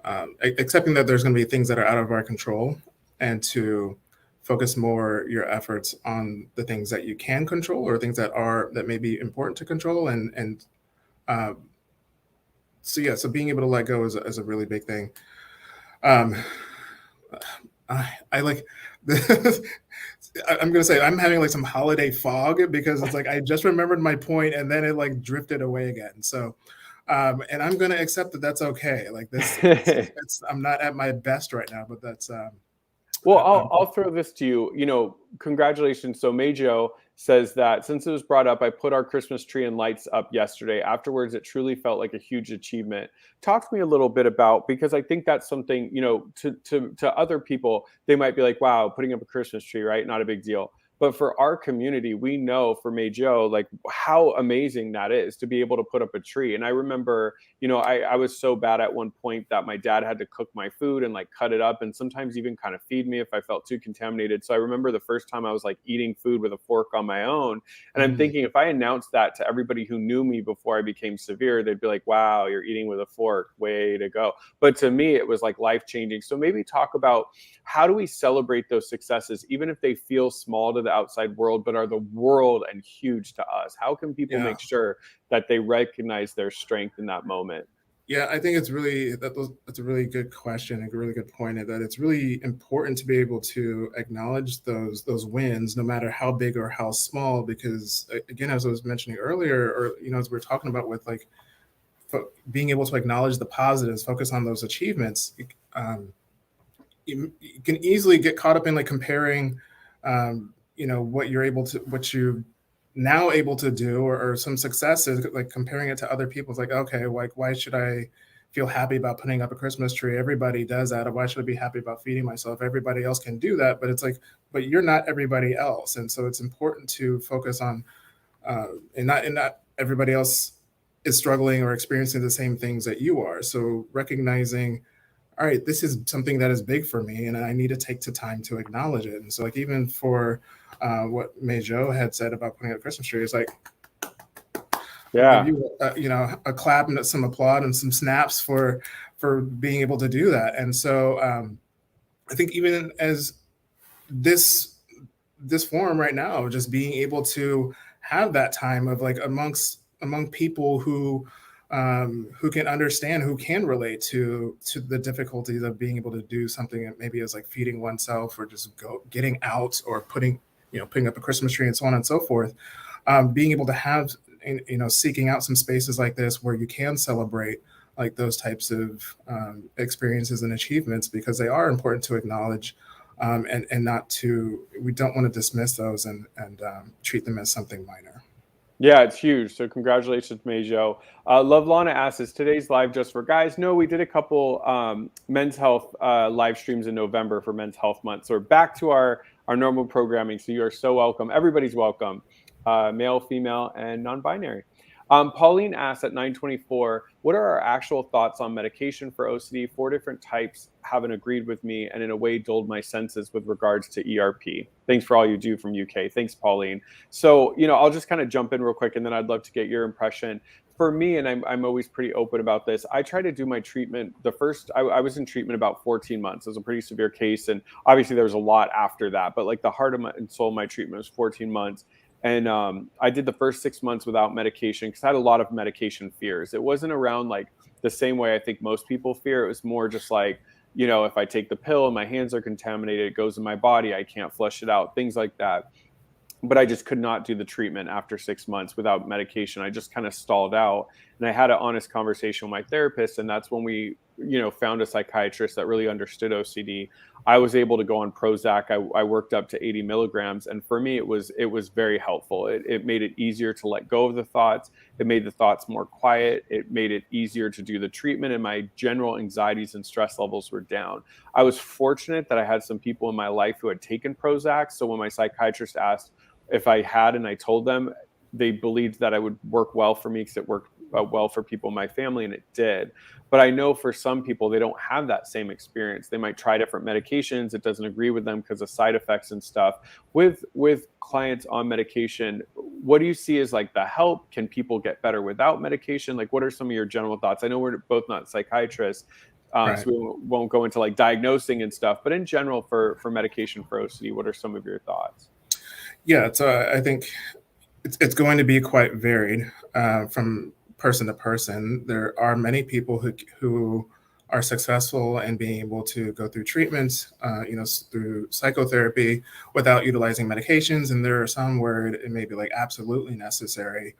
[SPEAKER 2] accepting that there's going to be things that are out of our control, and to focus more your efforts on the things that you can control, or things that may be important to control, and uh, so yeah, so being able to let go is a really big thing. Um, I like I'm gonna say I'm having like some holiday fog because it's like I just remembered my point and then it like drifted away again. So, and I'm gonna accept that that's okay. Like this, I'm not at my best right now, but that's
[SPEAKER 1] Well, I'll
[SPEAKER 2] I'm,
[SPEAKER 1] I'll throw this to you. Congratulations. So Majo says that since it was brought up, I put our Christmas tree and lights up yesterday. Afterwards, it truly felt like a huge achievement. Talk to me a little bit about, because I think that's something, to other people, they might be like, wow, putting up a Christmas tree, right? Not a big deal. But for our community, we know for Majo, like how amazing that is to be able to put up a tree. And I remember, I was so bad at one point that my dad had to cook my food and like cut it up and sometimes even kind of feed me if I felt too contaminated. So I remember the first time I was like eating food with a fork on my own. And I'm
[SPEAKER 2] mm,
[SPEAKER 1] thinking if I announced that to everybody who knew me before I became severe, they'd be like, wow, you're eating with a fork. Way to go. But to me, it was like life changing. So maybe talk about how do we celebrate those successes, even if they feel small to the outside world, but are the world and huge to us? How can people
[SPEAKER 2] yeah.
[SPEAKER 1] make sure that they recognize their strength in that moment?
[SPEAKER 2] Yeah, I think that's a really good question, a really good point, and that it's really important to be able to acknowledge those wins, no matter how big or how small. Because again, as I was mentioning earlier, or as we are talking about with like being able to acknowledge the positives, focus on those achievements. Um, you can easily get caught up in like comparing, what you're now able to do, or some successes, like comparing it to other people. It's like, okay, like why should I feel happy about putting up a Christmas tree? Everybody does that. Or why should I be happy about feeding myself? Everybody else can do that. But it's like, but you're not everybody else, and so it's important to focus on, and not everybody else is struggling or experiencing the same things that you are. So recognizing, all right, this is something that is big for me, and I need to take the time to acknowledge it. And so, like, even for what Mejo had said about putting up a Christmas tree, it's like, I'll give
[SPEAKER 1] Yeah.
[SPEAKER 2] you, a clap and some applaud and some snaps for being able to do that. And so, I think even as this this forum right now, just being able to have that time of like among people who can understand, who can relate to the difficulties of being able to do something that maybe is like feeding oneself, or just getting out, or putting up a Christmas tree and so on and so forth. Being able to have, seeking out some spaces like this where you can celebrate like those types of experiences and achievements, because they are important to acknowledge, and not to, we don't want to dismiss those, and treat them as something minor.
[SPEAKER 1] Yeah, it's huge. So congratulations, Majo. Love Lana asks, is today's live just for guys? No, we did a couple men's health live streams in November for Men's Health Month. So we're back to our normal programming. So you are so welcome. Everybody's welcome, male, female, and non-binary. Pauline asks at 924, what are our actual thoughts on medication for OCD? 4 different types haven't agreed with me and in a way dulled my senses with regards to ERP. Thanks for all you do from UK. Thanks, Pauline. So, I'll just kind of jump in real quick, and then I'd love to get your impression. For me, and I'm always pretty open about this, I try to do my treatment. I was in treatment about 14 months. It was a pretty severe case. And obviously there was a lot after that, but like the heart and soul of my treatment was 14 months. And I did the first 6 months without medication because I had a lot of medication fears. It wasn't around like the same way I think most people fear. It was more just like, if I take the pill and my hands are contaminated, it goes in my body, I can't flush it out, things like that. But I just could not do the treatment after 6 months without medication. I just kind of stalled out. And I had an honest conversation with my therapist. And that's when we, found a psychiatrist that really understood OCD. I was able to go on Prozac. I worked up to 80 milligrams. And for me, it was very helpful. It made it easier to let go of the thoughts. It made the thoughts more quiet. It made it easier to do the treatment. And my general anxieties and stress levels were down. I was fortunate that I had some people in my life who had taken Prozac. So when my psychiatrist asked if I had, and I told them, they believed that I would work well for me because it worked well for people in my family, and it did. But I know for some people, they don't have that same experience. They might try different medications. It doesn't agree with them because of side effects and stuff. With clients on medication, what do you see as like the help? Can people get better without medication? Like, what are some of your general thoughts? I know we're both not psychiatrists,
[SPEAKER 2] Right.
[SPEAKER 1] so we won't go into like diagnosing and stuff. But in general, for medication for OCD, what are some of your thoughts?
[SPEAKER 2] Yeah, so I think it's going to be quite varied, from person to person. There are many people who are successful in being able to go through treatments, through psychotherapy without utilizing medications, and there are some where it may be like absolutely necessary,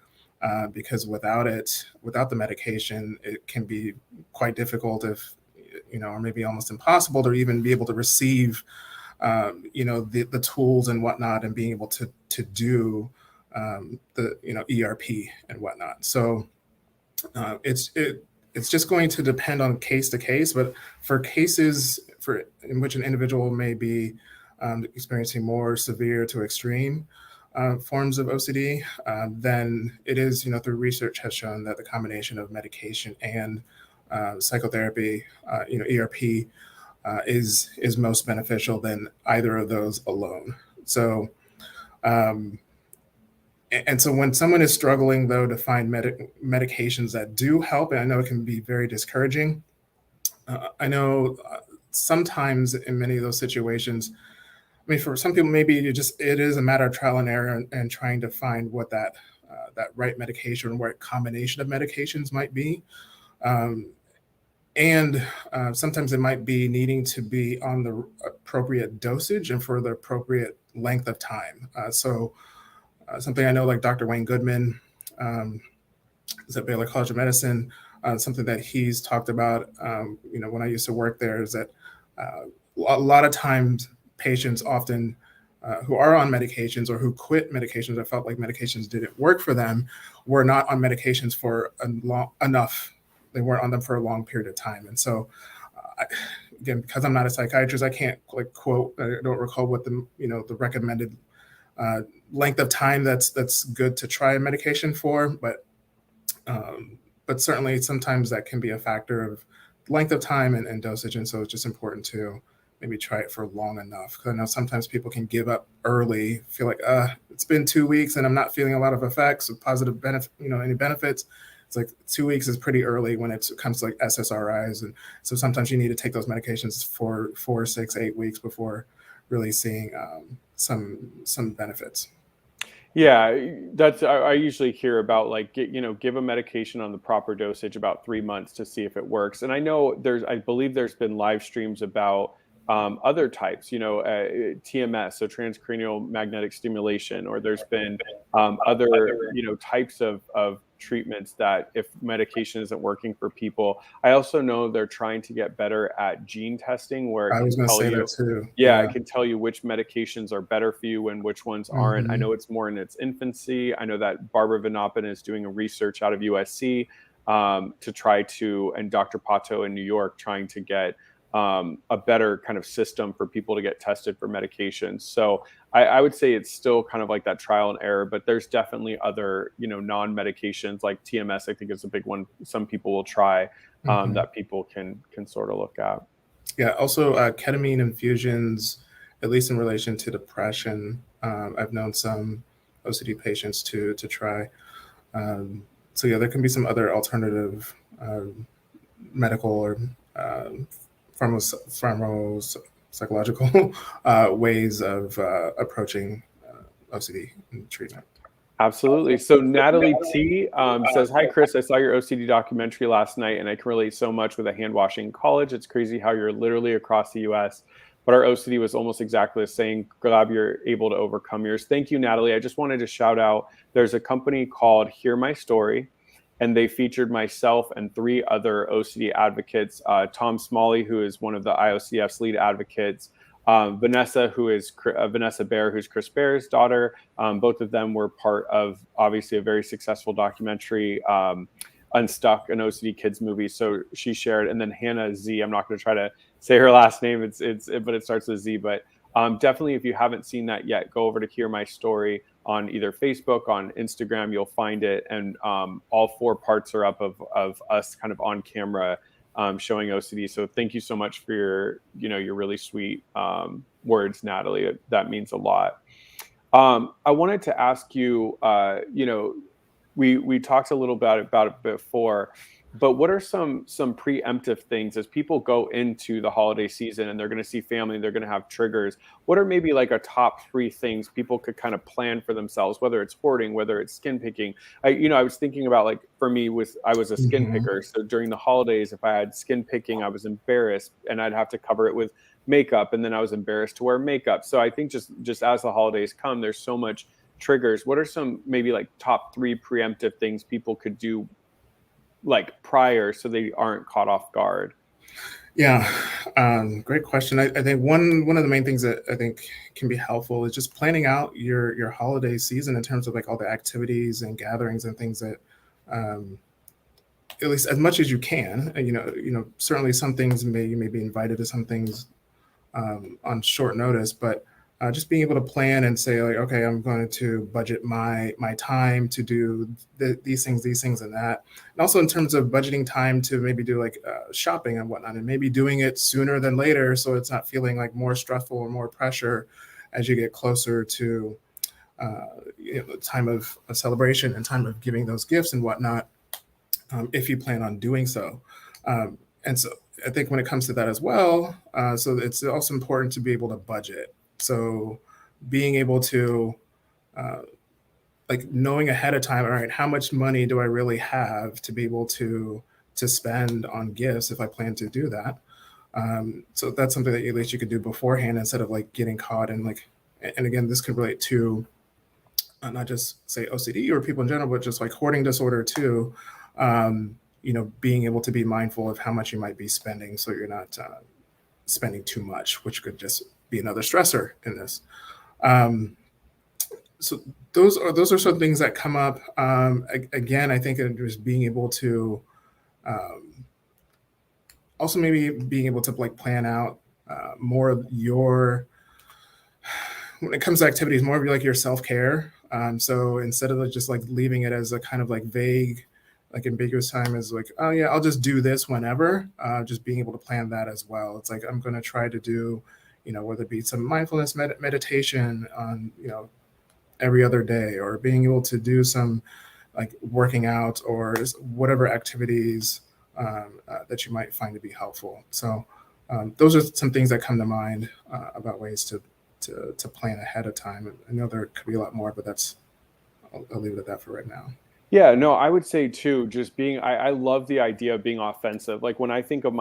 [SPEAKER 2] because without the medication, it can be quite difficult, if or maybe almost impossible, to even be able to receive, the tools and whatnot, and being able to do, the ERP and whatnot. So, it's just going to depend on case to case. But for cases for in which an individual may be, experiencing more severe to extreme, forms of OCD, then it is, through research has shown that the combination of medication and psychotherapy, ERP, is most beneficial than either of those alone. So, um, and so when someone is struggling, though, to find medications that do help, and I know it can be very discouraging. I know, sometimes in many of those situations, I mean, for some people, maybe it is a matter of trial and error, and trying to find what that right medication or what combination of medications might be. Um, and sometimes it might be needing to be on the appropriate dosage and for the appropriate length of time. Something I know, like Dr. Wayne Goodman, um, is at Baylor College of Medicine. Something that he's talked about, when I used to work there, is that a lot of times patients often who are on medications or who quit medications or felt like medications didn't work for them were not on medications for enough. They weren't on them for a long period of time. And so, uh, again, because I'm not a psychiatrist, I can't like quote. I don't recall what the recommended uh, length of time that's good to try a medication for, um, but certainly sometimes that can be a factor of length of time and dosage. And so it's just important to maybe try it for long enough. Because I know sometimes people can give up early, feel like, it's been 2 weeks and I'm not feeling a lot of effects or positive benefit, any benefits. It's like 2 weeks is pretty early when it comes to like SSRIs. And so sometimes you need to take those medications for 4, 6, 8 weeks before really seeing some benefits.
[SPEAKER 1] Yeah, I usually hear about like give a medication on the proper dosage about 3 months to see if it works. And I know I believe there's been live streams about other types, TMS, so transcranial magnetic stimulation, or there's been other types of treatments that if medication isn't working for people. I also know they're trying to get better at gene testing, where it
[SPEAKER 2] I was
[SPEAKER 1] can
[SPEAKER 2] going to
[SPEAKER 1] tell
[SPEAKER 2] say
[SPEAKER 1] you.
[SPEAKER 2] that too.
[SPEAKER 1] Yeah,
[SPEAKER 2] Yeah.
[SPEAKER 1] it can tell you which medications are better for you and which ones aren't. I
[SPEAKER 2] Hmm.
[SPEAKER 1] know it's more in its infancy. I know that Barbara Vanopin is doing a research out of USC to try to, and Dr. Pato in New York, trying to get a better kind of system for people to get tested for medications. So I would say it's still kind of like that trial and error, but there's definitely other, non-medications like TMS, I think is a big one some people will try
[SPEAKER 2] Hmm.
[SPEAKER 1] that people can sort of look at.
[SPEAKER 2] Yeah. Also, ketamine infusions, at least in relation to depression, I've known some OCD patients to try. So yeah, there can be some other alternative medical or um, psychological ways of approaching OCD treatment.
[SPEAKER 1] Absolutely. So Natalie T says, "Hi Chris, I saw your OCD documentary last night, and I can relate so much with a hand washing college. It's crazy how you're literally across the U.S., but our OCD was almost exactly the same. Glad you're able to overcome yours." Thank you, Natalie. I just wanted to shout out. There's a company called Hear My Story, and they featured myself and 3 other OCD advocates. Tom Smalley, who is one of the IOCDF's lead advocates. Vanessa, who is Vanessa Baer, who's Chris Baer's daughter. Both of them were part of obviously a very successful documentary, Unstuck, an OCD kids movie. So she shared, and then Hannah Z. I'm not going to try to say her last name. But it starts with Z. But definitely, if you haven't seen that yet, go over to Hear My Story on either Facebook, on Instagram. You'll find it, and all 4 parts are up of us kind of on camera showing OCD. So thank you so much for your really sweet words, Natalie. That means a lot. I wanted to ask you, we talked a little bit about it before, but what are some preemptive things as people go into the holiday season and they're going to see family, they're going to have triggers? What are maybe like a top 3 things people could kind of plan for themselves, whether it's hoarding, whether it's skin picking? I was thinking about, like, for me, I was a skin
[SPEAKER 2] Hmm.
[SPEAKER 1] picker, so during the holidays, if I had skin picking, I was embarrassed, and I'd have to cover it with makeup, and then I was embarrassed to wear makeup. So I think just as the holidays come, there's so much triggers. What are some maybe like top 3 preemptive things people could do like prior so they aren't caught off guard?
[SPEAKER 2] Yeah, great question. I think one of the main things that I think can be helpful is just planning out your holiday season in terms of like all the activities and gatherings and things that, um, at least as much as you can. And, certainly some things you may be invited to some things on short notice, but just being able to plan and say like, okay, I'm going to budget my time to do these things, and that. And also in terms of budgeting time to maybe do like shopping and whatnot, and maybe doing it sooner than later, so it's not feeling like more stressful or more pressure as you get closer to time of celebration and time of giving those gifts and whatnot, if you plan on doing so. And so I think when it comes to that as well, so it's also important to be able to budget. So being able to, uh, like knowing ahead of time, all right, how much money do I really have to be able to to spend on gifts if I plan to do that. So that's something that at least you could do beforehand instead of like getting caught in like, and again, this could relate to not just say OCD or people in general, but just like hoarding disorder too. Being able to be mindful of how much you might be spending so you're not spending too much, which could just be another stressor in this. So those are some things that come up. Again, I think just being able to also maybe being able to like plan out more of your, when it comes to activities, more of like your self-care. So instead of just like leaving it as a kind of like vague, like ambiguous time is like, oh yeah, I'll just do this whenever, just being able to plan that as well. It's like, I'm going to try to do, whether it be some mindfulness meditation on, every other day, or being able to do some like working out or whatever activities that you might find to be helpful. So those are some things that come to mind about ways to plan ahead of time. I know there could be a lot more, but I'll leave it at that for right now.
[SPEAKER 1] Yeah, no, I would say too, just being, I love the idea of being offensive. Like when I thought of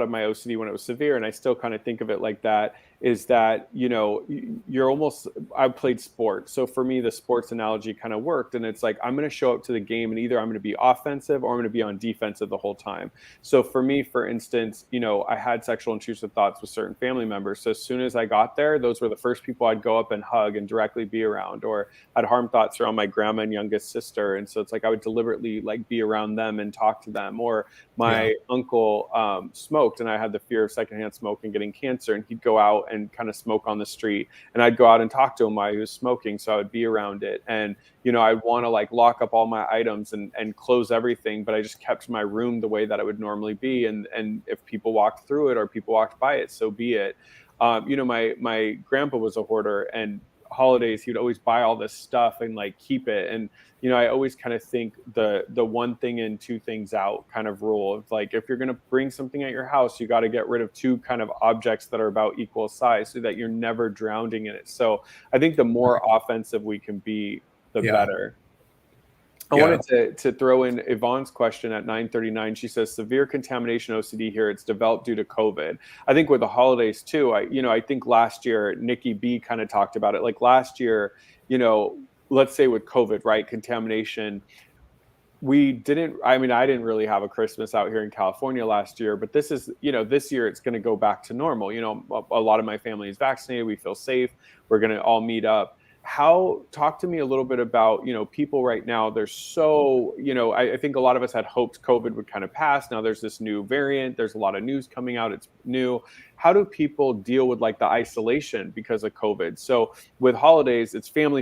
[SPEAKER 1] my OCD when it was severe, and I still kind of think of it like that, is that, you're almost, I played sports. So for me, the sports analogy kind of worked. And it's like, I'm going to show up to the game and either I'm going to be offensive or I'm going to be on defensive the whole time. So for me, for instance, I had sexual intrusive thoughts with certain family members. So as soon as I got there, those were the first people I'd go up and hug and directly be around, or I'd harm thoughts around my grandma and youngest sister. And so it's like I would deliberately like be around them and talk to them. Or my uncle smoked, and I had the fear of secondhand smoke and getting cancer, and he'd go out and kind of smoke on the street, and I'd go out and talk to him while he was smoking, so I would be around it. And I'd want to like lock up all my items and close everything, but I just kept my room the way that it would normally be. And if people walked through it or people walked by it, so be it. My grandpa was a hoarder, and holidays he would always buy all this stuff and like keep it. And I always kind of think the one thing in, two things out kind of rule of like, if you're going to bring something at your house, you got to get rid of two kind of objects that are about equal size so that you're never drowning in it. So I think the more offensive we can be, the better. I wanted to throw in Yvonne's question at 9:39. She says, severe contamination OCD here. It's developed due to COVID. I think with the holidays too, I think last year, Nikki B kind of talked about it. Like last year, let's say with COVID, right? Contamination. I didn't really have a Christmas out here in California last year, but this year it's going to go back to normal. A lot of my family is vaccinated. We feel safe. We're going to all meet up. Talk to me a little bit about, people right now, they're so, I think a lot of us had hoped COVID would kind of pass. Now there's this new variant. There's a lot of news coming out. It's new. How do people deal with like the isolation because of COVID? So with holidays, it's family,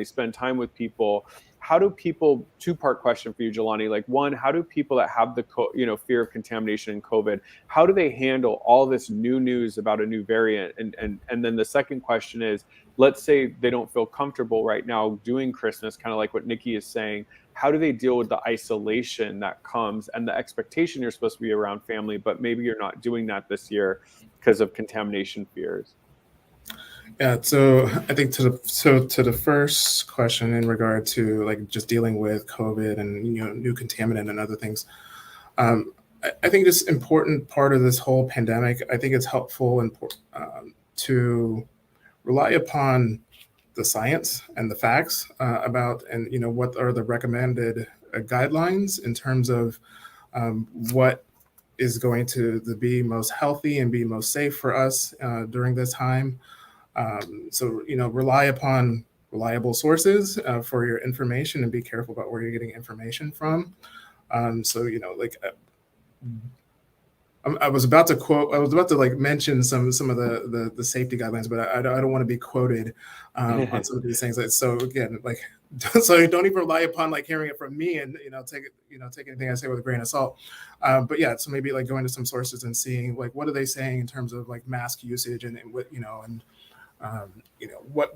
[SPEAKER 1] spend time with people. How do people, two-part question for you, Jelani, like one, how do people that have the, fear of contamination in COVID, how do they handle all this new news about a new variant? And then the second question is, let's say they don't feel comfortable right now doing Christmas, kind of like what Nikki is saying. How do they deal with the isolation that comes and the expectation you're supposed to be around family, but maybe you're not doing that this year because of contamination fears?
[SPEAKER 2] Yeah, so I think to the first question in regard to like just dealing with COVID and new contaminant and other things, I think this important part of this whole pandemic, I think it's helpful and to rely upon the science and the facts about and what are the recommended guidelines in terms of what is going to be most healthy and be most safe for us during this time. So rely upon reliable sources for your information and be careful about where you're getting information from. I was about to like mention some of the safety guidelines, but I don't want to be quoted on some of these things. So again, like, so don't even rely upon like hearing it from me and take anything I say with a grain of salt. But yeah, so maybe like going to some sources and seeing like what are they saying in terms of like mask usage and what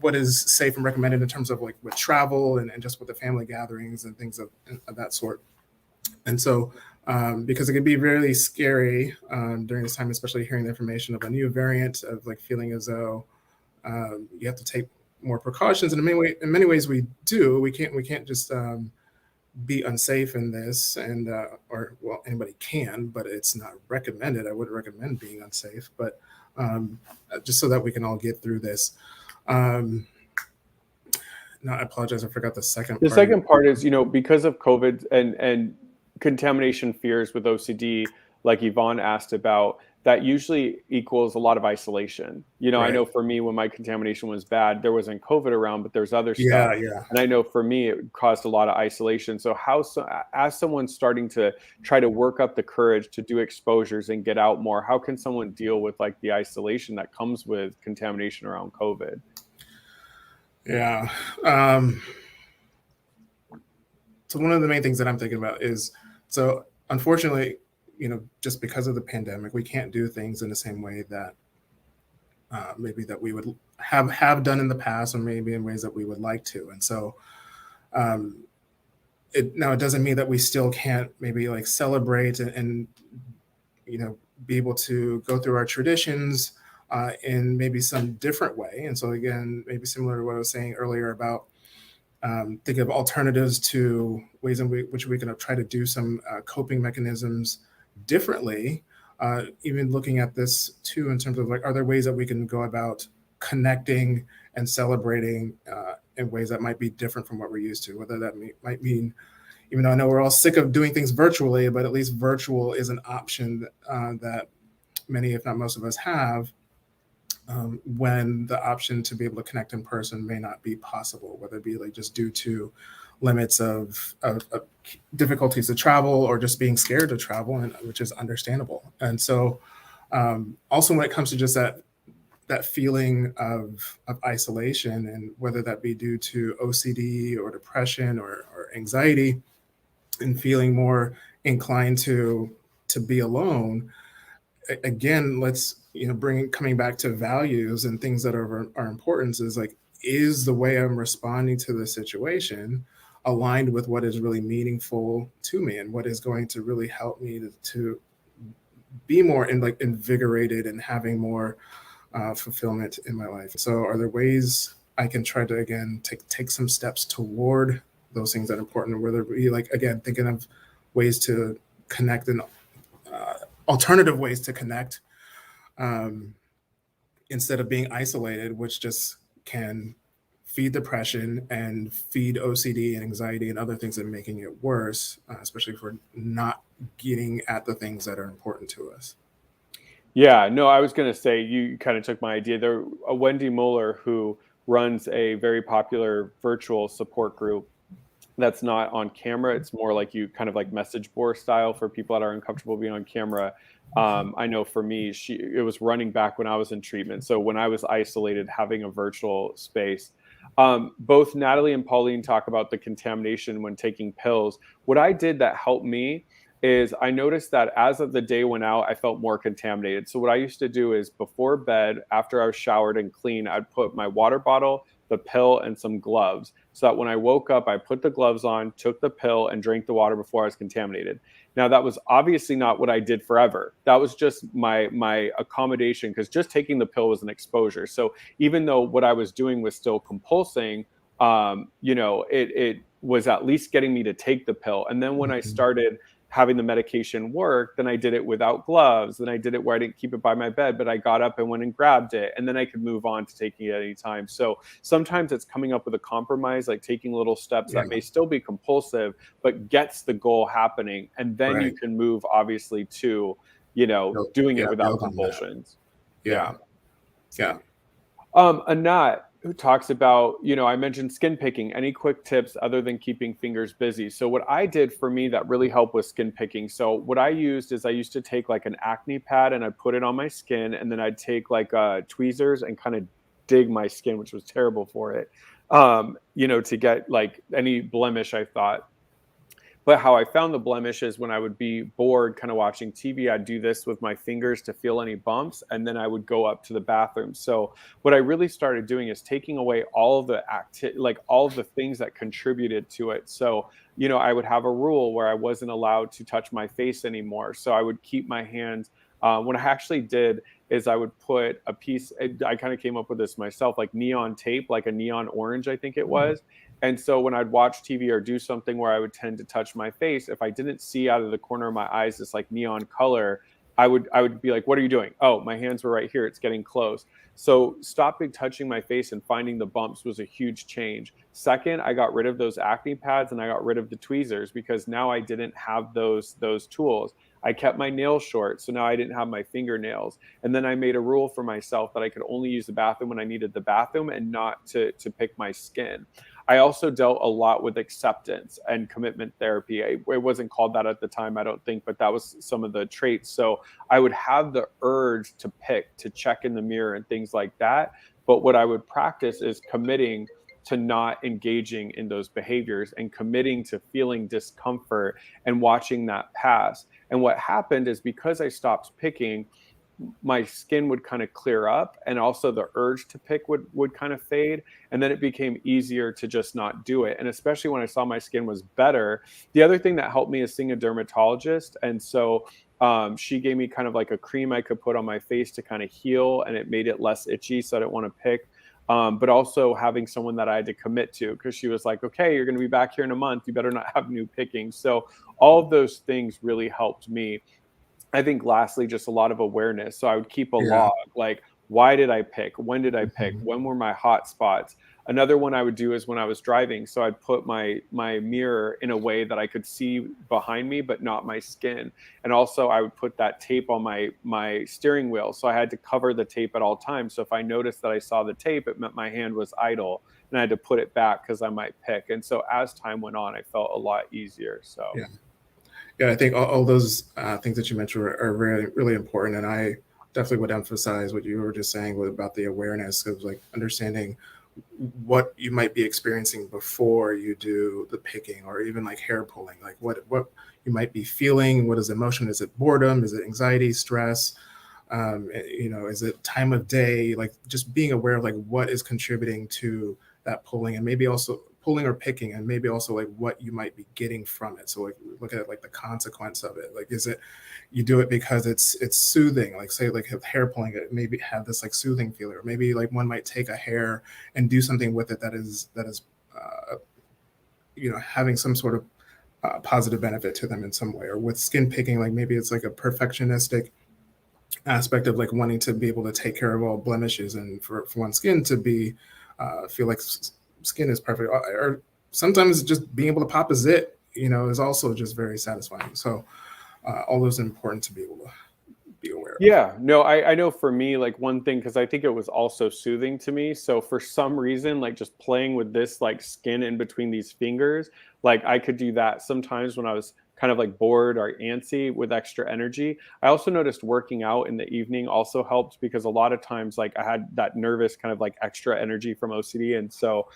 [SPEAKER 2] what is safe and recommended in terms of like with travel and just with the family gatherings and things of that sort. And so because it can be really scary during this time, especially hearing the information of a new variant, of like feeling as though you have to take more precautions. And in many ways we do. We can't just be unsafe in this, and or well, anybody can, but it's not recommended. I wouldn't recommend being unsafe, but just so that we can all get through this. Um, no, I apologize. I forgot the second
[SPEAKER 1] The
[SPEAKER 2] part of your
[SPEAKER 1] second part is, because of COVID and contamination fears with OCD, like Yvonne asked about, that usually equals a lot of isolation. I
[SPEAKER 2] right.
[SPEAKER 1] know for me, when my contamination was bad, there wasn't COVID around, but there's other stuff.
[SPEAKER 2] Yeah, yeah.
[SPEAKER 1] And I know for me, it caused a lot of isolation. So as someone's starting to try to work up the courage to do exposures and get out more, how can someone deal with like the isolation that comes with contamination around COVID?
[SPEAKER 2] Yeah. Um, so one of the main things that I'm thinking about is, so unfortunately, just because of the pandemic, we can't do things in the same way that maybe that we would have done in the past, or maybe in ways that we would like to. And so um, it doesn't mean that we still can't maybe like celebrate and be able to go through our traditions in maybe some different way. And so again, maybe similar to what I was saying earlier about think of alternatives to ways in which we can try to do some coping mechanisms differently. Even looking at this too, in terms of like, are there ways that we can go about connecting and celebrating in ways that might be different from what we're used to? Whether that might mean, even though I know we're all sick of doing things virtually, but at least virtual is an option that many, if not most of us, have when the option to be able to connect in person may not be possible, whether it be like just due to limits of difficulties to travel or just being scared to travel, and which is understandable. And so also when it comes to just that feeling of isolation, and whether that be due to OCD or depression or anxiety, and feeling more inclined to be alone, again, let's bring coming back to values and things that are important, is like, is the way I'm responding to the situation aligned with what is really meaningful to me, and what is going to really help me to be more like invigorated and having more fulfillment in my life. So are there ways I can try to again take some steps toward those things that are important, whether it be like, again, thinking of ways to connect and alternative ways to connect, um, instead of being isolated, which just can feed depression and feed OCD and anxiety and other things, and making it worse, especially if we're not getting at the things that are important to us.
[SPEAKER 1] Yeah, no, I was going to say you kind of took my idea. There, Wendy Mueller, who runs a very popular virtual support group that's not on camera. It's more like you kind of like message board style for people that are uncomfortable being on camera. I know for me, it was running back when I was in treatment. So when I was isolated, having a virtual space. Both Natalie and Pauline talk about the contamination when taking pills. What I did that helped me is I noticed that as of the day went out, I felt more contaminated. So what I used to do is before bed, after I was showered and clean, I'd put my water bottle, the pill, and some gloves, so that when I woke up, I put the gloves on, took the pill, and drank the water before I was contaminated. Now, that was obviously not what I did forever. That was just my accommodation, because just taking the pill was an exposure. So even though what I was doing was still compulsing, it was at least getting me to take the pill. And then when I
[SPEAKER 2] Mhm.
[SPEAKER 1] started having the medication work, then I did it without gloves. Then I did it where I didn't keep it by my bed, but I got up and went and grabbed it. And then I could move on to taking it at any time. So sometimes it's coming up with a compromise, like taking little steps
[SPEAKER 2] Yeah,
[SPEAKER 1] that may still be compulsive, but gets the goal happening. And then you
[SPEAKER 2] right.
[SPEAKER 1] can move obviously to, doing it
[SPEAKER 2] Yeah,
[SPEAKER 1] without
[SPEAKER 2] build on that.
[SPEAKER 1] compulsions.
[SPEAKER 2] Yeah,
[SPEAKER 1] Yeah.
[SPEAKER 2] yeah.
[SPEAKER 1] Anat, who talks about, I mentioned skin picking. Any quick tips other than keeping fingers busy? So what I did for me that really helped with skin picking. So what I used is I used to take like an acne pad and I'd put it on my skin, and then I'd take like tweezers and kind of dig my skin, which was terrible for it. To get like any blemish, I thought. But how I found the blemish is when I would be bored, kind of watching TV, I'd do this with my fingers to feel any bumps, and then I would go up to the bathroom. So what I really started doing is taking away all of the like all of the things that contributed to it. So I would have a rule where I wasn't allowed to touch my face anymore. So I would keep my hands. What I actually did is I would put a piece. I kind of came up with this myself, like neon tape, like a neon orange, I think it was, And so when I'd watch TV or do something where I would tend to touch my face, if I didn't see out of the corner of my eyes this like neon color, I would be like, "What are you doing?" "Oh, my hands were right here. It's getting close." So stopping touching my face and finding the bumps was a huge change. Second, I got rid of those acne pads and I got rid of the tweezers because now I didn't have those tools. I kept my nails short, so now I didn't have my fingernails. And then I made a rule for myself that I could only use the bathroom when I needed the bathroom and not to pick my skin. I also dealt a lot with acceptance and commitment therapy. It wasn't called that at the time, I don't think, but that was some of the traits. So I would have the urge to pick, to check in the mirror and things like that. But what I would practice is committing to not engaging in those behaviors and committing to feeling discomfort and watching that pass. And what happened is because I stopped picking, my skin would kind of clear up and also the urge to pick would kind of fade, and then it became easier to just not do it. And especially when I saw my skin was better, the other thing that helped me is seeing a dermatologist. And so she gave me kind of like a cream I could put on my face to kind of heal, and it made it less itchy, so I didn't want to pick. But also having someone that I had to commit to, because she was like, "Okay, you're going to be back here in a month, you better not have new picking." So all of those things really helped me. I think lastly, just a lot of awareness. So I would keep a
[SPEAKER 2] Yeah.
[SPEAKER 1] log, like, why did I pick? When did I pick?
[SPEAKER 2] Mhm.
[SPEAKER 1] When were my hot spots? Another one I would do is when I was driving. So I'd put my mirror in a way that I could see behind me, but not my skin. And also I would put that tape on my steering wheel. So I had to cover the tape at all times. So if I noticed that I saw the tape, it meant my hand was idle and I had to put it back because I might pick. And so as time went on, I felt a lot easier. So
[SPEAKER 2] Yeah. Yeah, I think all those things that you mentioned are really, really important. And I definitely would emphasize what you were just saying about the awareness of like understanding what you might be experiencing before you do the picking or even like hair pulling, like what you might be feeling. What is emotion? Is it boredom? Is it anxiety, stress? Is it time of day? Like just being aware of like what is contributing to that pulling, and maybe also pulling or picking, and maybe also like what you might be getting from it. So like look at like the consequence of it. Like is it you do it because it's soothing? Like say like with hair pulling, it maybe have this like soothing feeling. Or maybe like one might take a hair and do something with it that is uh, having some sort of positive benefit to them in some way. Or with skin picking, like maybe it's like a perfectionistic aspect of like wanting to be able to take care of all blemishes, and for one's skin to be feel like skin is perfect. Or sometimes just being able to pop a zit, is also just very satisfying. So all those are important to be able to be aware of.
[SPEAKER 1] yeah, no, I know for me, like one thing, because I think it was also soothing to me. So for some reason, like just playing with this like skin in between these fingers, like I could do that sometimes when I was kind of like bored or antsy with extra energy. I also noticed working out in the evening also helped because a lot of times like I had that nervous kind of like extra energy from OCD. And so,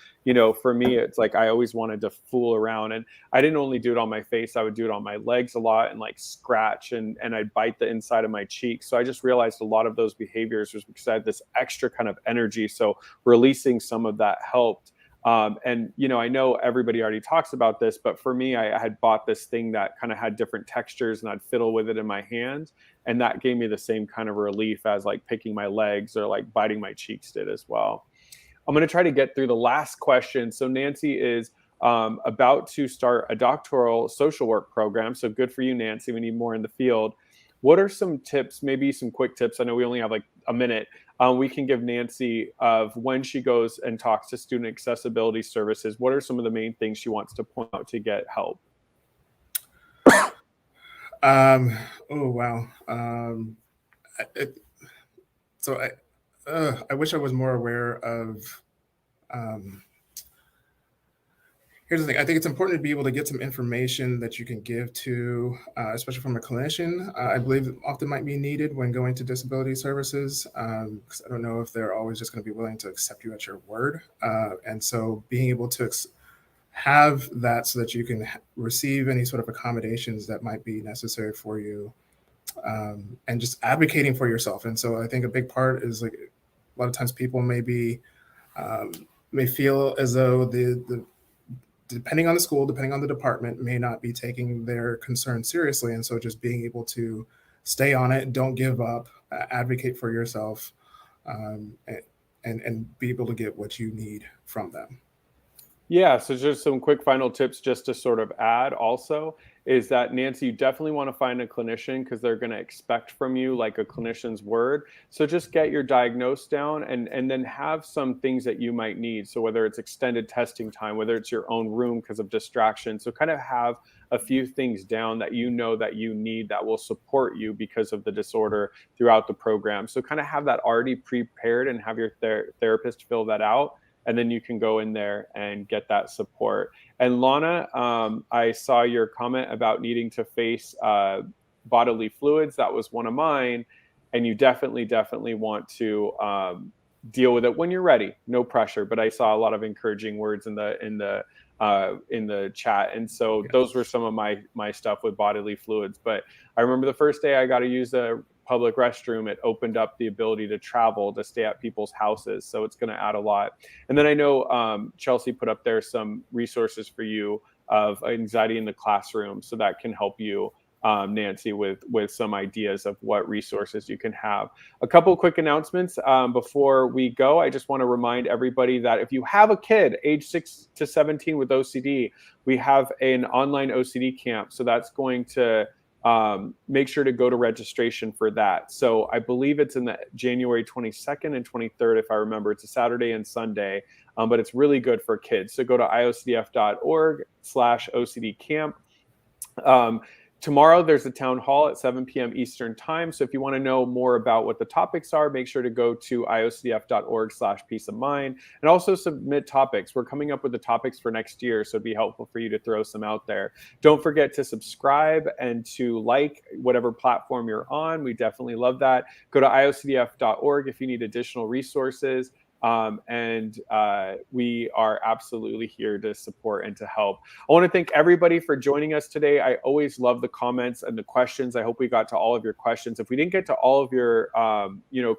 [SPEAKER 1] for me, it's like I always wanted to fool around. And I didn't only do it on my face, I would do it on my legs a lot and like scratch and I'd bite the inside of my cheek. So I just realized a lot of those behaviors was because I had this extra kind of energy. So releasing some of that helped. And I know everybody already talks about this, but for me, I had bought this thing that kind of had different textures and I'd fiddle with it in my hands. And that gave me the same kind of relief as like picking my legs or like biting my cheeks did as well. I'm going to try to get through the last question. So Nancy is about to start a doctoral social work program. So good for you, Nancy. We need more in the field. What are some tips, maybe some quick tips? I know we only have like a minute. We can give Nancy of when she goes and talks to student accessibility services. What are some of the main things she wants to point out to get help?
[SPEAKER 2] Um, oh wow. It, so I wish I was more aware of. Um, Here's the thing. I think it's important to be able to get some information that you can give to, especially from a clinician. I believe it often might be needed when going to disability services, because I don't know if they're always just going to be willing to accept you at your word. And so being able to have that so that you can receive any sort of accommodations that might be necessary for you, and just advocating for yourself. And so I think a big part is like a lot of times people um, may feel as though the depending on the school, depending on the department, may not be taking their concerns seriously. And so just being able to stay on it, don't give up, advocate for yourself, um, and be able to get what you need from them.
[SPEAKER 1] Yeah, so just some quick final tips just to sort of add also is that Nancy, you definitely want to find a clinician because they're going to expect from you like a clinician's word. So just get your diagnose down and then have some things that you might need. So whether it's extended testing time, whether it's your own room because of distraction. So kind of have a few things down that you know that you need that will support you because of the disorder throughout the program. So kind of have that already prepared and have your therapist fill that out, and then you can go in there and get that support. And Lana, I saw your comment about needing to face bodily fluids. That was one of mine, and you definitely want to deal with it when you're ready. No pressure. But I saw a lot of encouraging words in the chat, and so those were some of my stuff with bodily fluids. But I remember the first day I got to use a public restroom, it opened up the ability to travel, to stay at people's houses. So it's going to add a lot. And then I know Chelsea put up there some resources for you of anxiety in the classroom. So that can help you, Nancy, with some ideas of what resources you can have. A couple of quick announcements before we go. I just want to remind everybody that if you have a kid age 6 to 17 with OCD, we have an online OCD camp. So that's going to make sure to go to registration for that. So I believe it's in the January 22nd and 23rd, if I remember. It's a Saturday and Sunday, but it's really good for kids. So go to iocdf.org/OCD camp. Tomorrow, there's a town hall at 7 p.m. Eastern time. So if you want to know more about what the topics are, make sure to go to iocdf.org/peace of mind and also submit topics. We're coming up with the topics for next year, so it'd be helpful for you to throw some out there. Don't forget to subscribe and to like whatever platform you're on. We definitely love that. Go to iocdf.org if you need additional resources. We are absolutely here to support and to help. I want to thank everybody for joining us today. I always love the comments and the questions. I hope we got to all of your questions. If we didn't get to all of your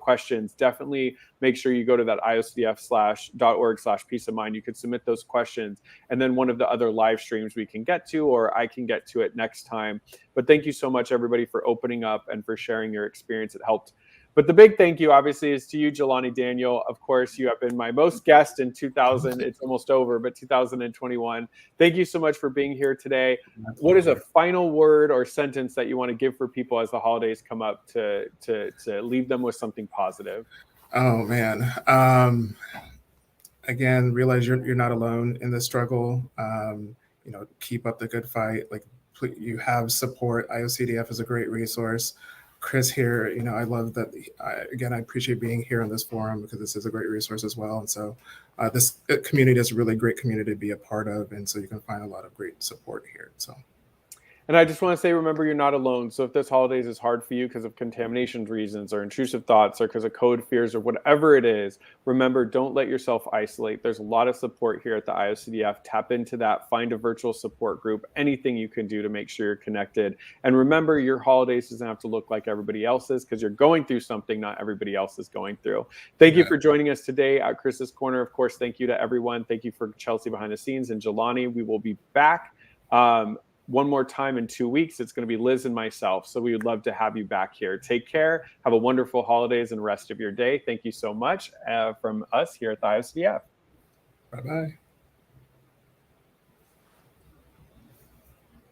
[SPEAKER 1] questions, definitely make sure you go to that iocdf.org/peace of mind. You can submit those questions, and then one of the other live streams we can get to, or I can get to it next time. But thank you so much, everybody, for opening up and for sharing your experience. It helped. But the big thank you, obviously, is to you, Jelani Daniel. Of course, you have been my most guest in 2000. It's almost over, but 2021. Thank you so much for being here today. What is a final word or sentence that you want to give for people as the holidays come up to leave them with something positive?
[SPEAKER 2] Oh man. Again, realize you're not alone in this struggle. Keep up the good fight. Like, you have support. IOCDF is a great resource. Chris here, I love that. Again, I appreciate being here on this forum because this is a great resource as well. And so this community is a really great community to be a part of. And so you can find a lot of great support here. So.
[SPEAKER 1] And I just want to say, remember, you're not alone. So if this holidays is hard for you because of contamination reasons or intrusive thoughts or because of code fears or whatever it is, remember, don't let yourself isolate. There's a lot of support here at the IOCDF. Tap into that. Find a virtual support group, anything you can do to make sure you're connected. And remember, your holidays doesn't have to look like everybody else's because you're going through something not everybody else is going through. Thank you for joining us today at Chris's Corner. Of course, thank you to everyone. Thank you for Chelsea behind the scenes and Jelani. We will be back one more time in 2 weeks. It's going to be Liz and myself. So we would love to have you back here. Take care. Have a wonderful holidays and rest of your day. Thank you so much from us here at the IOCDF.
[SPEAKER 2] Bye-bye.